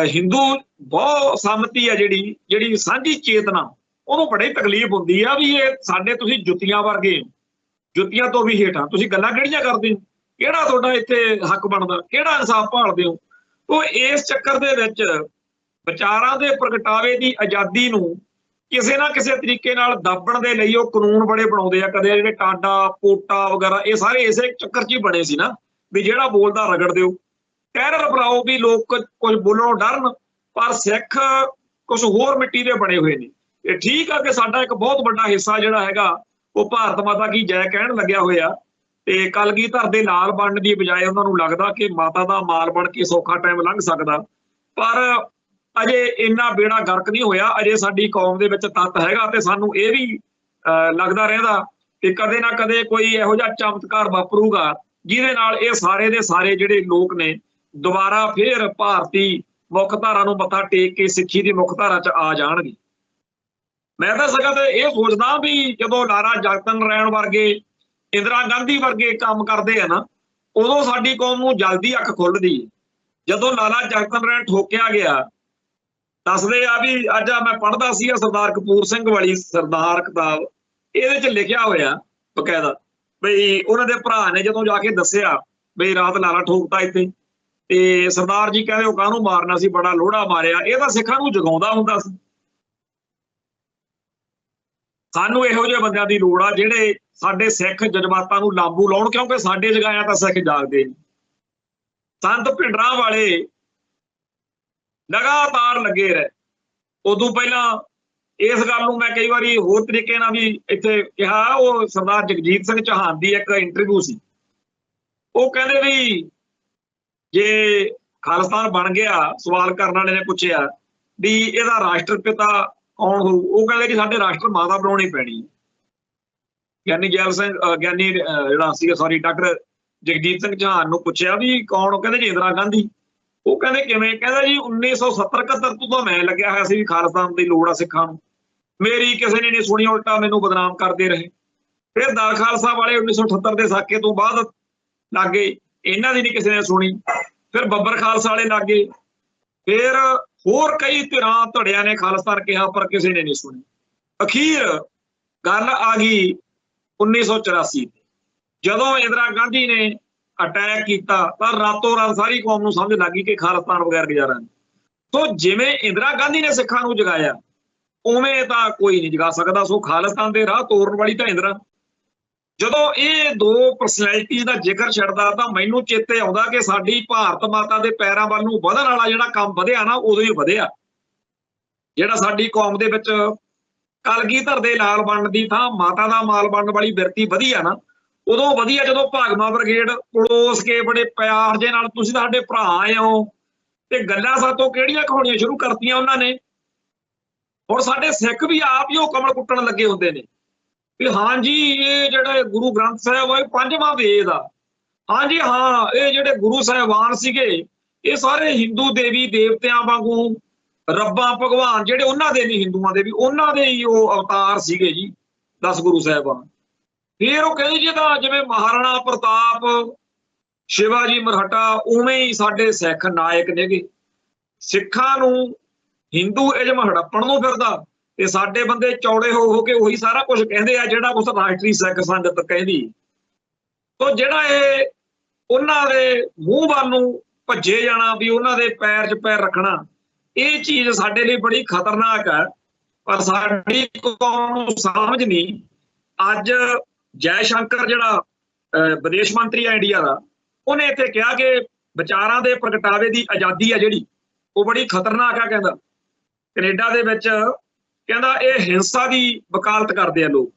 ਹਿੰਦੂ ਬਹੁਤ ਸੰਮਤੀ ਆ ਜਿਹੜੀ ਸਾਂਝੀ ਚੇਤਨਾ, ਉਹਨੂੰ ਬੜੀ ਤਕਲੀਫ ਹੁੰਦੀ ਆ ਵੀ ਇਹ ਸਾਡੇ ਤੁਸੀਂ ਜੁੱਤੀਆਂ ਵਰਗੇ, ਜੁੱਤੀਆਂ ਤੋਂ ਵੀ ਹੇਠਾਂ, ਤੁਸੀਂ ਗੱਲਾਂ ਕਿਹੜੀਆਂ ਕਰਦੇ ਹੋ, ਕਿਹੜਾ ਤੁਹਾਡਾ ਇੱਥੇ ਹੱਕ ਬਣਦਾ, ਕਿਹੜਾ ਇਨਸਾਫ ਭਾਲਦੇ ਹੋ। ਉਹ ਇਸ ਚੱਕਰ ਦੇ ਵਿੱਚ ਵਿਚਾਰਾਂ ਦੇ ਪ੍ਰਗਟਾਵੇ ਦੀ ਆਜ਼ਾਦੀ ਨੂੰ ਕਿਸੇ ਨਾ ਕਿਸੇ ਤਰੀਕੇ ਨਾਲ ਦਾਬਣ ਦੇ ਲਈ ਉਹ ਕਾਨੂੰਨ ਬੜੇ ਬਣਾਉਂਦੇ ਆ। ਕਦੇ ਜਿਹੜੇ ਟਾਡਾ ਪੋਟਾ ਵਗੈਰਾ ਇਹ ਸਾਰੇ ਇਸੇ ਚੱਕਰ 'ਚ ਹੀ ਬਣੇ ਸੀ ਨਾ, ਵੀ ਜਿਹੜਾ ਬੋਲਦਾ ਰਗੜ ਦਿਓ, ਟੈਰਰ ਬਣਾਓ ਵੀ ਲੋਕ ਕੁਝ ਬੋਲਣੋਂ ਡਰਨ। ਪਰ ਸਿੱਖ ਕੁਝ ਹੋਰ ਮਿੱਟੀ ਦੇ ਬਣੇ ਹੋਏ ਨੇ। ਇਹ ਠੀਕ ਆ ਕਿ ਸਾਡਾ ਇੱਕ ਬਹੁਤ ਵੱਡਾ ਹਿੱਸਾ ਜਿਹੜਾ ਹੈਗਾ ਉਹ ਭਾਰਤ ਮਾਤਾ ਕੀ ਜੈ ਕਹਿਣ ਲੱਗਿਆ ਹੋਇਆ, ਤੇ ਕਲਗੀਧਰ ਦੇ ਲਾਲ ਬਣਨ ਦੀ ਬਜਾਏ ਉਹਨਾਂ ਨੂੰ ਲੱਗਦਾ ਕਿ ਮਾਤਾ ਦਾ ਮਾਲ ਬਣ ਕੇ ਸੌਖਾ ਟਾਈਮ ਲੰਘ ਸਕਦਾ। ਪਰ ਅਜੇ ਇੰਨਾ ਬੇੜਾ ਗਰਕ ਨਹੀਂ ਹੋਇਆ, ਅਜੇ ਸਾਡੀ ਕੌਮ ਦੇ ਵਿੱਚ ਤੱਤ ਹੈਗਾ ਤੇ ਸਾਨੂੰ ਇਹ ਵੀ ਲੱਗਦਾ ਰਹਿੰਦਾ ਕਿ ਕਦੇ ਨਾ ਕਦੇ ਕੋਈ ਇਹੋ ਜਿਹਾ ਚਮਤਕਾਰ ਵਾਪਰੂਗਾ ਜਿਹਦੇ ਨਾਲ ਇਹ ਸਾਰੇ ਦੇ ਸਾਰੇ ਜਿਹੜੇ ਲੋਕ ਨੇ ਦੁਬਾਰਾ ਫੇਰ ਭਾਰਤੀ ਮੁੱਖ ਧਾਰਾ ਨੂੰ ਮੱਥਾ ਟੇਕ ਕੇ ਸਿੱਖੀ ਦੀ ਮੁੱਖ ਧਾਰਾ 'ਚ ਆ ਜਾਣਗੇ। ਮੈਂ ਤਾਂ ਸਗਾ ਤੇ ਇਹ ਸੋਚਦਾ ਵੀ ਜਦੋਂ ਲਾਲਾ ਜਗਤ ਨਾਰਾਇਣ ਵਰਗੇ, ਇੰਦਰਾ ਗਾਂਧੀ ਵਰਗੇ ਕੰਮ ਕਰਦੇ ਆ ਨਾ, ਉਦੋਂ ਸਾਡੀ ਕੌਮ ਨੂੰ ਜਲਦੀ ਅੱਖ ਖੁੱਲਦੀ ਹੈ। ਜਦੋਂ ਲਾਲਾ ਜਗਤ ਨਾਰਾਇਣ ਠੋਕਿਆ ਗਿਆ, ਦੱਸਦੇ ਆ ਵੀ ਅੱਜ ਮੈਂ ਪੜ੍ਹਦਾ ਸੀ ਸਰਦਾਰ ਕਪੂਰ ਸਿੰਘ ਵਾਲੀ ਸਰਦਾਰ ਕਿਤਾਬ, ਇਹਦੇ 'ਚ ਲਿਖਿਆ ਹੋਇਆ ਬਕਾਇਦਾ ਬਈ ਉਹਨਾਂ ਦੇ ਭਰਾ ਨੇ ਜਦੋਂ ਜਾ ਕੇ ਦੱਸਿਆ ਬਈ ਰਾਤ ਲਾਲਾ ਠੋਕਤਾ ਇੱਥੇ, ਤੇ ਸਰਦਾਰ ਜੀ ਕਹਿੰਦੇ ਉਹ ਕਾਹਨੂੰ ਮਾਰਨਾ ਸੀ, ਬੜਾ ਲੋੜਾ ਮਾਰਿਆ, ਇਹ ਤਾਂ ਸਿੱਖਾਂ ਨੂੰ ਜਗਾਉਂਦਾ ਹੁੰਦਾ ਸੀ। ਸਾਨੂੰ ਇਹੋ ਜਿਹੇ ਬੰਦਿਆਂ ਦੀ ਲੋੜ ਆ ਜਿਹੜੇ ਸਾਡੇ ਸਿੱਖ ਜਜ਼ਬਾਤਾਂ ਨੂੰ ਲਾਂਬੂ ਲਾਉਣ, ਕਿਉਂਕਿ ਸਾਡੇ ਜਗਾਇਆ ਤਾਂ ਸਿੱਖ ਜਾਗਦੇ ਨੇ। ਸੰਤ ਭਿੰਡਰਾਂ ਵਾਲੇ ਲਗਾਤਾਰ ਲੱਗੇ ਰਹੇ। ਉਦੋਂ ਪਹਿਲਾਂ ਇਸ ਗੱਲ ਨੂੰ ਮੈਂ ਕਈ ਵਾਰੀ ਹੋਰ ਤਰੀਕੇ ਨਾਲ ਵੀ ਇੱਥੇ ਕਿਹਾ, ਉਹ ਸਰਦਾਰ ਜਗਜੀਤ ਸਿੰਘ ਚੌਹਾਨ ਦੀ ਇੱਕ ਇੰਟਰਵਿਊ ਸੀ। ਉਹ ਕਹਿੰਦੇ ਵੀ ਜੇ ਖਾਲਿਸਤਾਨ ਬਣ ਗਿਆ, ਸਵਾਲ ਕਰਨ ਵਾਲੇ ਨੇ ਪੁੱਛਿਆ ਵੀ ਇਹਦਾ ਰਾਸ਼ਟਰ ਪਿਤਾ ਕੌਣ ਹੋਊ? ਉਹ ਕਹਿੰਦੇ ਕਿ ਸਾਡੇ ਰਾਸ਼ਟਰ ਮਾਤਾ ਬਣਾਉਣੀ ਪੈਣੀ। ਗਿਆਨੀ ਜੈਲ ਸਿੰਘ ਗਿਆਨੀ ਜਿਹੜਾ ਸੀ ਡਾਕਟਰ ਜਗਜੀਤ ਸਿੰਘ ਚੌਹਾਨ ਨੂੰ ਪੁੱਛਿਆ ਵੀ ਕੌਣ? ਉਹ ਕਹਿੰਦੇ ਜੀ ਇੰਦਰਾ ਗਾਂਧੀ। ਉਹ ਕਹਿੰਦੇ ਕਿਵੇਂ? ਕਹਿੰਦਾ ਜੀ 1970-71 ਤੋਂ ਤਾਂ ਮੈਂ ਲੱਗਿਆ ਹੋਇਆ ਸੀ ਵੀ ਖਾਲਿਸਤਾਨ ਦੀ ਲੋੜ ਆ ਸਿੱਖਾਂ ਨੂੰ, ਮੇਰੀ ਕਿਸੇ ਨੇ ਨਹੀਂ ਸੁਣੀ, ਉਲਟਾ ਮੈਨੂੰ ਬਦਨਾਮ ਕਰਦੇ ਰਹੇ। ਫਿਰ ਦਰ ਖਾਲਸਾ ਵਾਲੇ 1978 ਦੇ ਸਾਕੇ ਤੋਂ ਬਾਅਦ ਲੱਗੇ, ਇਹਨਾਂ ਦੀ ਨਹੀਂ ਕਿਸੇ ਨੇ ਸੁਣੀ। ਫਿਰ ਬੱਬਰ ਖਾਲਸਾ ਵਾਲੇ ਲੱਗੇ, ਫਿਰ ਹੋਰ ਕਈ ਧਿਰਾਂ ਧੜਿਆਂ ਨੇ ਖਾਲਿਸਤਾਨ ਕਿਹਾ, ਪਰ ਕਿਸੇ ਨੇ ਨਹੀਂ ਸੁਣੀ। ਅਖੀਰ ਗੱਲ ਆ ਗਈ 1984 ਜਦੋਂ ਇੰਦਰਾ ਗਾਂਧੀ ਨੇ ਅਟੈਕ ਕੀਤਾ ਤਾਂ ਰਾਤੋਂ ਰਾਤ ਸਾਰੀ ਕੌਮ ਨੂੰ ਸਮਝ ਲੱਗ ਗਈ ਕਿ ਖਾਲਿਸਤਾਨ ਬਗੈਰ ਗੁਜ਼ਾਰਾ ਨਹੀਂ। ਸੋ ਜਿਵੇਂ ਇੰਦਰਾ ਗਾਂਧੀ ਨੇ ਸਿੱਖਾਂ ਨੂੰ ਜਗਾਇਆ, ਉਵੇਂ ਤਾਂ ਕੋਈ ਨਹੀਂ ਜਗਾ ਸਕਦਾ। ਸੋ ਖਾਲਿਸਤਾਨ ਦੇ ਰਾਹ ਤੋਰਨ ਵਾਲੀ ਤਾਂ ਇੰਦਰਾ। ਜਦੋਂ ਇਹ ਦੋ ਪਰਸਨੈਲਿਟੀਜ਼ ਦਾ ਜ਼ਿਕਰ ਛੱਡਦਾ ਤਾਂ ਮੈਨੂੰ ਚੇਤੇ ਆਉਂਦਾ ਕਿ ਸਾਡੀ ਭਾਰਤ ਮਾਤਾ ਦੇ ਪੈਰਾਂ ਵੱਲ ਨੂੰ ਵਧਣ ਵਾਲਾ ਜਿਹੜਾ ਕੰਮ ਵਧਿਆ ਨਾ, ਉਦੋਂ ਹੀ ਵਧਿਆ। ਜਿਹੜਾ ਸਾਡੀ ਕੌਮ ਦੇ ਵਿੱਚ ਕਲਗੀਧਰ ਦੇ ਲਾਲ ਬਣਨ ਦੀ ਥਾਂ ਮਾਤਾ ਦਾ ਮਾਲ ਬਣਨ ਵਾਲੀ ਬਿਰਤੀ ਵਧੀਆ ਨਾ, ਉਦੋਂ ਵਧੀਆ ਜਦੋਂ ਭਾਗਮਾ ਬ੍ਰਿਗੇਡ ਪਲੋਸ ਕੇ ਬੜੇ ਪਿਆਰ ਜੇ ਨਾਲ ਤੁਸੀਂ ਸਾਡੇ ਭਰਾ ਆਏ ਹੋ ਤੇ ਗੱਲਾਂ ਸਾਤੋਂ ਕਿਹੜੀਆਂ ਕਹਾਣੀਆਂ ਸ਼ੁਰੂ ਕਰਤੀਆਂ ਉਹਨਾਂ ਨੇ। ਹੁਣ ਸਾਡੇ ਸਿੱਖ ਵੀ ਆਪ ਹੀ ਉਹ ਕਮਲ ਕੁੱਟਣ ਲੱਗੇ ਹੁੰਦੇ ਨੇ ਵੀ ਹਾਂਜੀ ਇਹ ਜਿਹੜੇ ਗੁਰੂ ਗ੍ਰੰਥ ਸਾਹਿਬ ਆ ਇਹ 5ਵਾਂ ਵੇਦ ਆ, ਹਾਂਜੀ ਹਾਂ ਇਹ ਜਿਹੜੇ ਗੁਰੂ ਸਾਹਿਬਾਨ ਸੀਗੇ ਇਹ ਸਾਰੇ ਹਿੰਦੂ ਦੇਵੀ ਦੇਵਤਿਆਂ ਵਾਂਗੂ ਰੱਬਾਂ ਭਗਵਾਨ ਜਿਹੜੇ ਉਹਨਾਂ ਦੇ ਨਹੀਂ ਹਿੰਦੂਆਂ ਦੇ ਵੀ ਉਹਨਾਂ ਦੇ ਹੀ ਉਹ ਅਵਤਾਰ ਸੀਗੇ ਜੀ 10 ਗੁਰੂ ਸਾਹਿਬਾਨ। ਫਿਰ ਉਹ ਕਹਿੰਦੇ ਜੀ ਤਾਂ ਜਿਵੇਂ ਮਹਾਰਾਣਾ ਪ੍ਰਤਾਪ, ਸ਼ਿਵਾਜੀ ਮਰਹੱਟਾ, ਉਵੇਂ ਹੀ ਸਾਡੇ ਸਿੱਖ ਨਾਇਕ ਨੇਗੇ। ਸਿੱਖਾਂ ਨੂੰ ਹਿੰਦੂ ਇਜ਼ਮ ਹੜੱਪਣ ਨੂੰ ਫਿਰਦਾ ਤੇ ਸਾਡੇ ਬੰਦੇ ਚੌੜੇ ਹੋ ਕੇ ਉਹੀ ਸਾਰਾ ਕੁਝ ਕਹਿੰਦੇ ਆ ਜਿਹੜਾ ਕੁਛ ਰਾਸ਼ਟਰੀ ਸਿੱਖ ਸੰਗਤ ਕਹਿੰਦੀ। ਤੋ ਜਿਹੜਾ ਇਹ ਉਹਨਾਂ ਦੇ ਮੂੰਹ ਵੱਲ ਨੂੰ ਭੱਜੇ ਜਾਣਾ ਵੀ ਉਹਨਾਂ ਦੇ ਪੈਰ 'ਚ ਪੈਰ ਰੱਖਣਾ, ਇਹ ਚੀਜ਼ ਸਾਡੇ ਲਈ ਬੜੀ ਖਤਰਨਾਕ ਹੈ। ਪਰ ਸਾਡੀ ਕੌਮ ਨੂੰ ਸਮਝ ਨਹੀਂ। ਅੱਜ ਜੈ ਸ਼ੰਕਰ ਜਿਹੜਾ ਵਿਦੇਸ਼ ਮੰਤਰੀ ਆ ਇੰਡੀਆ ਦਾ, ਉਹਨੇ ਇੱਥੇ ਕਿਹਾ ਕਿ ਵਿਚਾਰਾਂ ਦੇ ਪ੍ਰਗਟਾਵੇ ਦੀ ਆਜ਼ਾਦੀ ਆ ਜਿਹੜੀ ਉਹ ਬੜੀ ਖਤਰਨਾਕ ਆ। ਕਹਿੰਦਾ ਕੈਨੇਡਾ ਦੇ ਵਿੱਚ ਕਹਿੰਦਾ ਇਹ ਹਿੰਸਾ ਦੀ ਵਕਾਲਤ ਕਰਦੇ ਆ ਲੋਕ।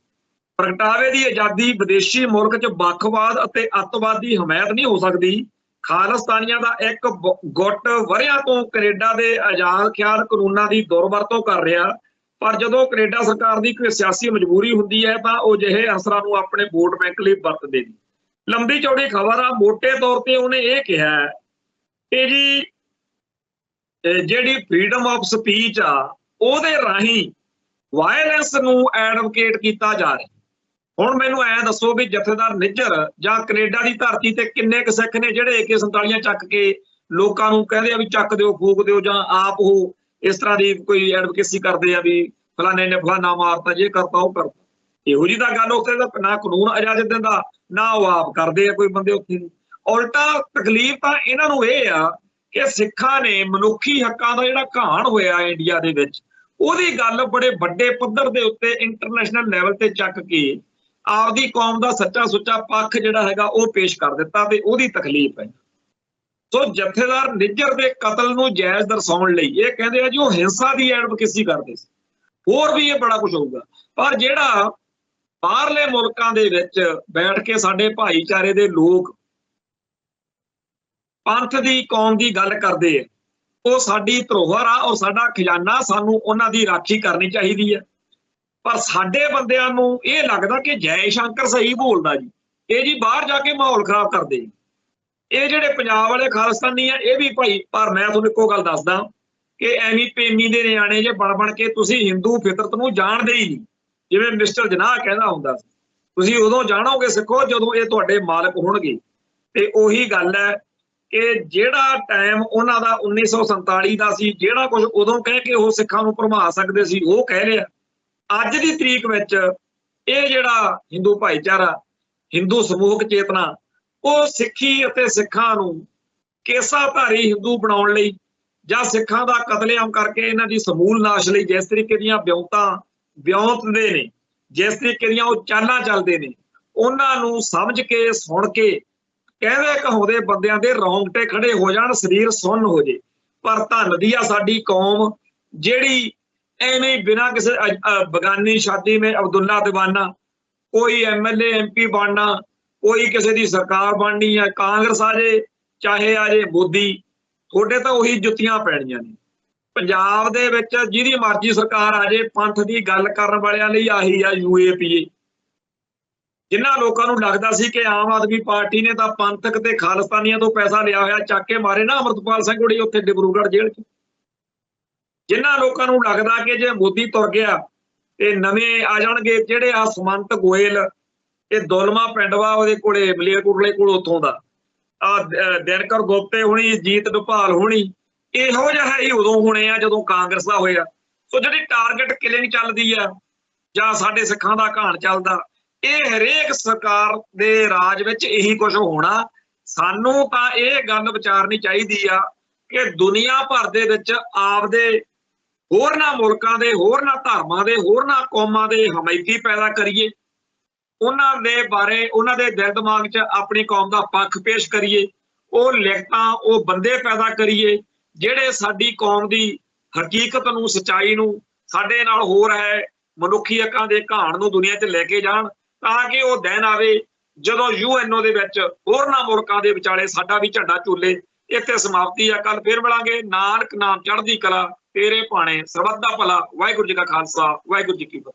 ਪ੍ਰਗਟਾਵੇ ਦੀ ਆਜ਼ਾਦੀ ਵਿਦੇਸ਼ੀ ਮੁਲਕ 'ਚ ਵੱਖਵਾਦ ਅਤੇ ਅੱਤਵਾਦ ਦੀ ਹਮਾਇਤ ਨਹੀਂ ਹੋ ਸਕਦੀ। ਖਾਲਿਸਤਾਨੀਆਂ ਦਾ ਇੱਕ ਗੁੱਟ ਵਰ੍ਹਿਆਂ ਤੋਂ ਕੈਨੇਡਾ ਦੇ ਆਜ਼ਾਦ ਖਿਆਲ ਕਾਨੂੰਨਾਂ ਦੀ ਦੁਰਵਰਤੋਂ ਕਰ ਰਿਹਾ, ਪਰ ਜਦੋਂ ਕੈਨੇਡਾ ਸਰਕਾਰ ਦੀ ਕੋਈ ਸਿਆਸੀ ਮਜਬੂਰੀ ਹੁੰਦੀ ਹੈ ਤਾਂ ਉਹ ਜਿਹੇ ਅਨਸਰਾਂ ਨੂੰ ਆਪਣੇ ਵੋਟ ਬੈਂਕ ਲਈ ਵਰਤਦੇ ਨੇ। ਲੰਬੀ ਚੌੜੀ ਖਬਰ ਆ। ਮੋਟੇ ਤੌਰ ਤੇ ਉਹਨੇ ਇਹ ਕਿਹਾ ਕਿ ਜੀ ਜਿਹੜੀ ਫਰੀडम ਆਫ ਸਪੀਚ ਆ ਉਹਦੇ ਰਾਹੀਂ ਵਾਇਲੈਂਸ ਨੂੰ ਐਡਵੋਕੇਟ ਕੀਤਾ ਜਾ ਰਿਹਾ। ਹੁਣ ਮੈਨੂੰ ਐ ਦੱਸੋ ਵੀ ਜਥੇਦਾਰ ਨਿੱਜਰ ਜਾਂ ਕੈਨੇਡਾ ਦੀ ਧਰਤੀ ਤੇ ਕਿੰਨੇ ਕੁ ਸਿੱਖ ਨੇ ਜਿਹੜੇ AK-47 ਚੱਕ ਕੇ ਲੋਕਾਂ ਨੂੰ ਕਹਿੰਦੇ ਆ ਵੀ ਚੱਕ ਦਿਓ, ਫੂਕ ਦਿਓ, ਜਾਂ ਆਪ ਉਹ ਇਸ ਤਰ੍ਹਾਂ ਦੀ ਕੋਈ ਐਡਵੋਕੇਸੀ ਕਰਦੇ ਆ ਵੀ ਫਲਾਣੇ ਨੇ ਫਲਾਣਾ ਮਾਰਤਾ, ਜੇ ਕਰਤਾ ਉਹ ਕਰਤਾ। ਇਹੋ ਜਿਹੀ ਤਾਂ ਗੱਲ ਉੱਥੇ ਦਾ ਨਾ ਕਾਨੂੰਨ ਇਜਾਜ਼ਤ ਦਿੰਦਾ ਨਾ ਉਹ ਆਪ ਕਰਦੇ ਆ ਕੋਈ ਬੰਦੇ ਉੱਥੇ। ਉਲਟਾ ਤਕਲੀਫ ਤਾਂ ਇਹਨਾਂ ਨੂੰ ਇਹ ਆ ਕਿ ਸਿੱਖਾਂ ਨੇ ਮਨੁੱਖੀ ਹੱਕਾਂ ਦਾ ਜਿਹੜਾ ਘਾਣ ਹੋਇਆ ਇੰਡੀਆ ਦੇ ਵਿੱਚ, ਉਹਦੀ ਗੱਲ ਬੜੇ ਵੱਡੇ ਪੱਧਰ ਦੇ ਉੱਤੇ ਇੰਟਰਨੈਸ਼ਨਲ ਲੈਵਲ ਤੇ ਚੱਕ ਕੇ ਆਪਦੀ ਕੌਮ ਦਾ ਸੱਚਾ ਸੁੱਚਾ ਪੱਖ ਜਿਹੜਾ ਹੈਗਾ ਉਹ ਪੇਸ਼ ਕਰ ਦਿੱਤਾ ਤੇ ਉਹਦੀ ਤਕਲੀਫ ਹੈ। ਸੋ ਜਥੇਦਾਰ ਨਿੱਜਰ ਦੇ ਕਤਲ ਨੂੰ ਜਾਇਜ਼ ਦਰਸਾਉਣ ਲਈ ਇਹ ਕਹਿੰਦੇ ਆ ਜੀ ਉਹ ਹਿੰਸਾ ਦੀ ਐਡਵੋਕੇਸੀ ਕਰਦੇ ਸੀ। ਹੋਰ ਵੀ ਇਹ ਬੜਾ ਕੁਝ ਹੋਊਗਾ, ਪਰ ਜਿਹੜਾ ਬਾਹਰਲੇ ਮੁਲਕਾਂ ਦੇ ਵਿੱਚ ਬੈਠ ਕੇ ਸਾਡੇ ਭਾਈਚਾਰੇ ਦੇ ਲੋਕ ਪੰਥ ਦੀ ਕੌਮ ਦੀ ਗੱਲ ਕਰਦੇ ਆ, ਉਹ ਸਾਡੀ ਧਰੋਹਰ ਆ ਔਰ ਸਾਡਾ ਖਜ਼ਾਨਾ, ਸਾਨੂੰ ਉਹਨਾਂ ਦੀ ਰਾਖੀ ਕਰਨੀ ਚਾਹੀਦੀ ਹੈ। ਪਰ ਸਾਡੇ ਬੰਦਿਆਂ ਨੂੰ ਇਹ ਲੱਗਦਾ ਕਿ ਜੈ ਸ਼ੰਕਰ ਸਹੀ ਬੋਲਦਾ ਜੀ, ਇਹ ਜੀ ਬਾਹਰ ਜਾ ਕੇ ਮਾਹੌਲ ਖਰਾਬ ਕਰਦੇ। ਇਹ ਜਿਹੜੇ ਪੰਜਾਬ ਵਾਲੇ ਖਾਲਿਸਤਾਨੀ ਆ ਇਹ ਵੀ ਭਾਈ, ਪਰ ਮੈਂ ਤੁਹਾਨੂੰ ਇੱਕੋ ਗੱਲ ਦੱਸਦਾ ਕਿ ਐਵੇਂ ਪੇਮੀ ਦੇ ਨਿਆਣੇ ਜੇ ਬਣ ਕੇ ਤੁਸੀਂ ਹਿੰਦੂ ਫਿਤਰਤ ਨੂੰ ਜਾਣਦੇ ਹੀ ਨਹੀਂ। ਜਿਵੇਂ ਮਿਸਟਰ ਜਨਾਹ ਕਹਿੰਦਾ ਹੁੰਦਾ ਸੀ, ਤੁਸੀਂ ਉਦੋਂ ਜਾਣੋਗੇ ਸਿੱਖੋ ਜਦੋਂ ਇਹ ਤੁਹਾਡੇ ਮਾਲਕ ਹੋਣਗੇ। ਤੇ ਉਹੀ ਗੱਲ ਹੈ ਕਿ ਜਿਹੜਾ ਟਾਈਮ ਉਹਨਾਂ ਦਾ 1947 ਦਾ ਸੀ, ਜਿਹੜਾ ਕੁਝ ਉਦੋਂ ਕਹਿ ਕੇ ਉਹ ਸਿੱਖਾਂ ਨੂੰ ਭਰਮਾ ਸਕਦੇ ਸੀ ਉਹ ਕਹਿ ਲਿਆ। ਅੱਜ ਦੀ ਤਰੀਕ ਵਿੱਚ ਇਹ ਜਿਹੜਾ ਹਿੰਦੂ ਭਾਈਚਾਰਾ, ਹਿੰਦੂ ਸਮੂਹਕ ਚੇਤਨਾ, ਉਹ ਸਿੱਖੀ ਅਤੇ ਸਿੱਖਾਂ ਨੂੰ ਕੇਸਾਧਾਰੀ ਹਿੰਦੂ ਬਣਾਉਣ ਲਈ ਜਾਂ ਸਿੱਖਾਂ ਦਾ ਕਤਲੇਆਮ ਕਰਕੇ ਇਹਨਾਂ ਦੀ ਸਮੂਲ ਨਾਸ਼ ਲਈ ਜਿਸ ਤਰੀਕੇ ਦੀਆਂ ਵਿਉਂਤਾਂ ਵਿਉਂਤਦੇ ਨੇ, जिस तरीके ਦੀਆਂ ਉਹ ਚਾਲਾਂ ਚੱਲਦੇ ਨੇ ਉਹਨਾਂ ਨੂੰ ਸਮਝ ਕੇ ਸੁਣ ਕੇ ਕਹਿੰਦੇ ਕਹਾਉਂਦੇ ਬੰਦਿਆਂ ਦੇ ਰੌਂਗਟੇ ਖੜੇ ਹੋ ਜਾਣ, ਸਰੀਰ ਸੁੰਨ ਹੋ ਜੇ। ਪਰ ਧੰਨ ਦੀ ਆ ਸਾਡੀ ਕੌਮ ਜਿਹੜੀ ਐਵੇਂ ਬਿਨਾਂ ਕਿਸੇ ਬਗਾਨੀ ਸ਼ਾਦੀ में अब्दुल्ला दीवाना, कोई MLA MP बनना, कोई किसी की सरकार बननी है, कांग्रेस आ जाए चाहे आ जाए मोदी, थोड़े तो उही जुत्तियां पैणियां ने। पंजाब दे विच जिहदी मर्जी सरकार आ जाए, पंथ की गल करन वालियां लई आही आ UAPA। जिन्हां लोकां नूं लगदा सी कि आम आदमी पार्टी ने तां पंथक ते खालिस्तानियां तो पैसा लिया होया, चक के मारे ना अमरतपाल सिंह हुणी उत्थे डिब्रूगढ़ जेल੍ਹ 'ਚ। जिन्हां लोकां नूं लगदा कि जे मोदी तुर गया ते नवें आ जाणगे, जिहड़े आ सुमंत गोयल, ये दुलमा पिंड वा ਉਹਦੇ ਕੋਲੇ ਮਲੇਰਕੋਟਲੇ ਕੋਲ ਉੱਥੋਂ ਦਾ ਆ ਦਿਨਕਰ ਗੁਪਤੇ ਹੋਣੀ, ਜੀਤ ਡੁਭਾਲ ਹੋਣੀ, ਇਹੋ ਜਿਹਾ ਹੀ ਉਦੋਂ ਹੋਣੇ ਆ ਜਦੋਂ ਕਾਂਗਰਸ ਦਾ ਹੋਇਆ। ਸੋ ਜਿਹੜੀ ਟਾਰਗੇਟ ਕਿਲਿੰਗ ਚੱਲਦੀ ਆ ਜਾਂ ਸਾਡੇ ਸਿੱਖਾਂ ਦਾ ਘਾਣ ਚੱਲਦਾ, ਇਹ ਹਰੇਕ ਸਰਕਾਰ ਦੇ ਰਾਜ ਵਿੱਚ ਇਹੀ ਕੁਝ ਹੋਣਾ। ਸਾਨੂੰ ਤਾਂ ਇਹ ਗੱਲ ਵਿਚਾਰਨੀ ਚਾਹੀਦੀ ਆ ਕਿ ਦੁਨੀਆ ਭਰ ਦੇ ਵਿੱਚ ਆਪਦੇ ਹੋਰਨਾਂ ਮੁਲਕਾਂ ਦੇ, ਹੋਰਨਾਂ ਧਰਮਾਂ ਦੇ, ਹੋਰਨਾਂ ਕੌਮਾਂ ਦੇ ਹਮਾਇਤੀ ਪੈਦਾ ਕਰੀਏ, ਉਹਨਾਂ ਦੇ ਬਾਰੇ ਉਹਨਾਂ ਦੇ ਦਿਲ ਦਿਮਾਗ 'ਚ ਆਪਣੀ ਕੌਮ ਦਾ ਪੱਖ ਪੇਸ਼ ਕਰੀਏ, ਉਹ ਲਿਖਤਾਂ ਉਹ ਬੰਦੇ ਪੈਦਾ ਕਰੀਏ ਜਿਹੜੇ ਸਾਡੀ ਕੌਮ ਦੀ ਹਕੀਕਤ ਨੂੰ, ਸੱਚਾਈ ਨੂੰ, ਸਾਡੇ ਨਾਲ ਹੋ ਰਿਹਾ ਮਨੁੱਖੀ ਹੱਕਾਂ ਦੇ ਘਾਣ ਨੂੰ ਦੁਨੀਆ 'ਚ ਲੈ ਕੇ ਜਾਣ, ਤਾਂ ਕਿ ਉਹ ਦਿਨ ਆਵੇ ਜਦੋਂ UNO ਦੇ ਵਿੱਚ ਹੋਰਨਾਂ ਮੁਲਕਾਂ ਦੇ ਵਿਚਾਲੇ ਸਾਡਾ ਵੀ ਝੰਡਾ ਝੂਲੇ। ਇੱਥੇ ਸਮਾਪਤੀ ਆ, ਕੱਲ ਫਿਰ ਮਿਲਾਂਗੇ। ਨਾਨਕ ਨਾਮ ਚੜ੍ਹਦੀ ਕਲਾ, ਤੇਰੇ ਭਾਣੇ ਸਰਬੱਤ ਦਾ ਭਲਾ। ਵਾਹਿਗੁਰੂ ਜੀ ਕਾ ਖਾਲਸਾ, ਵਾਹਿਗੁਰੂ ਜੀ ਕੀ ਫਤਿਹ।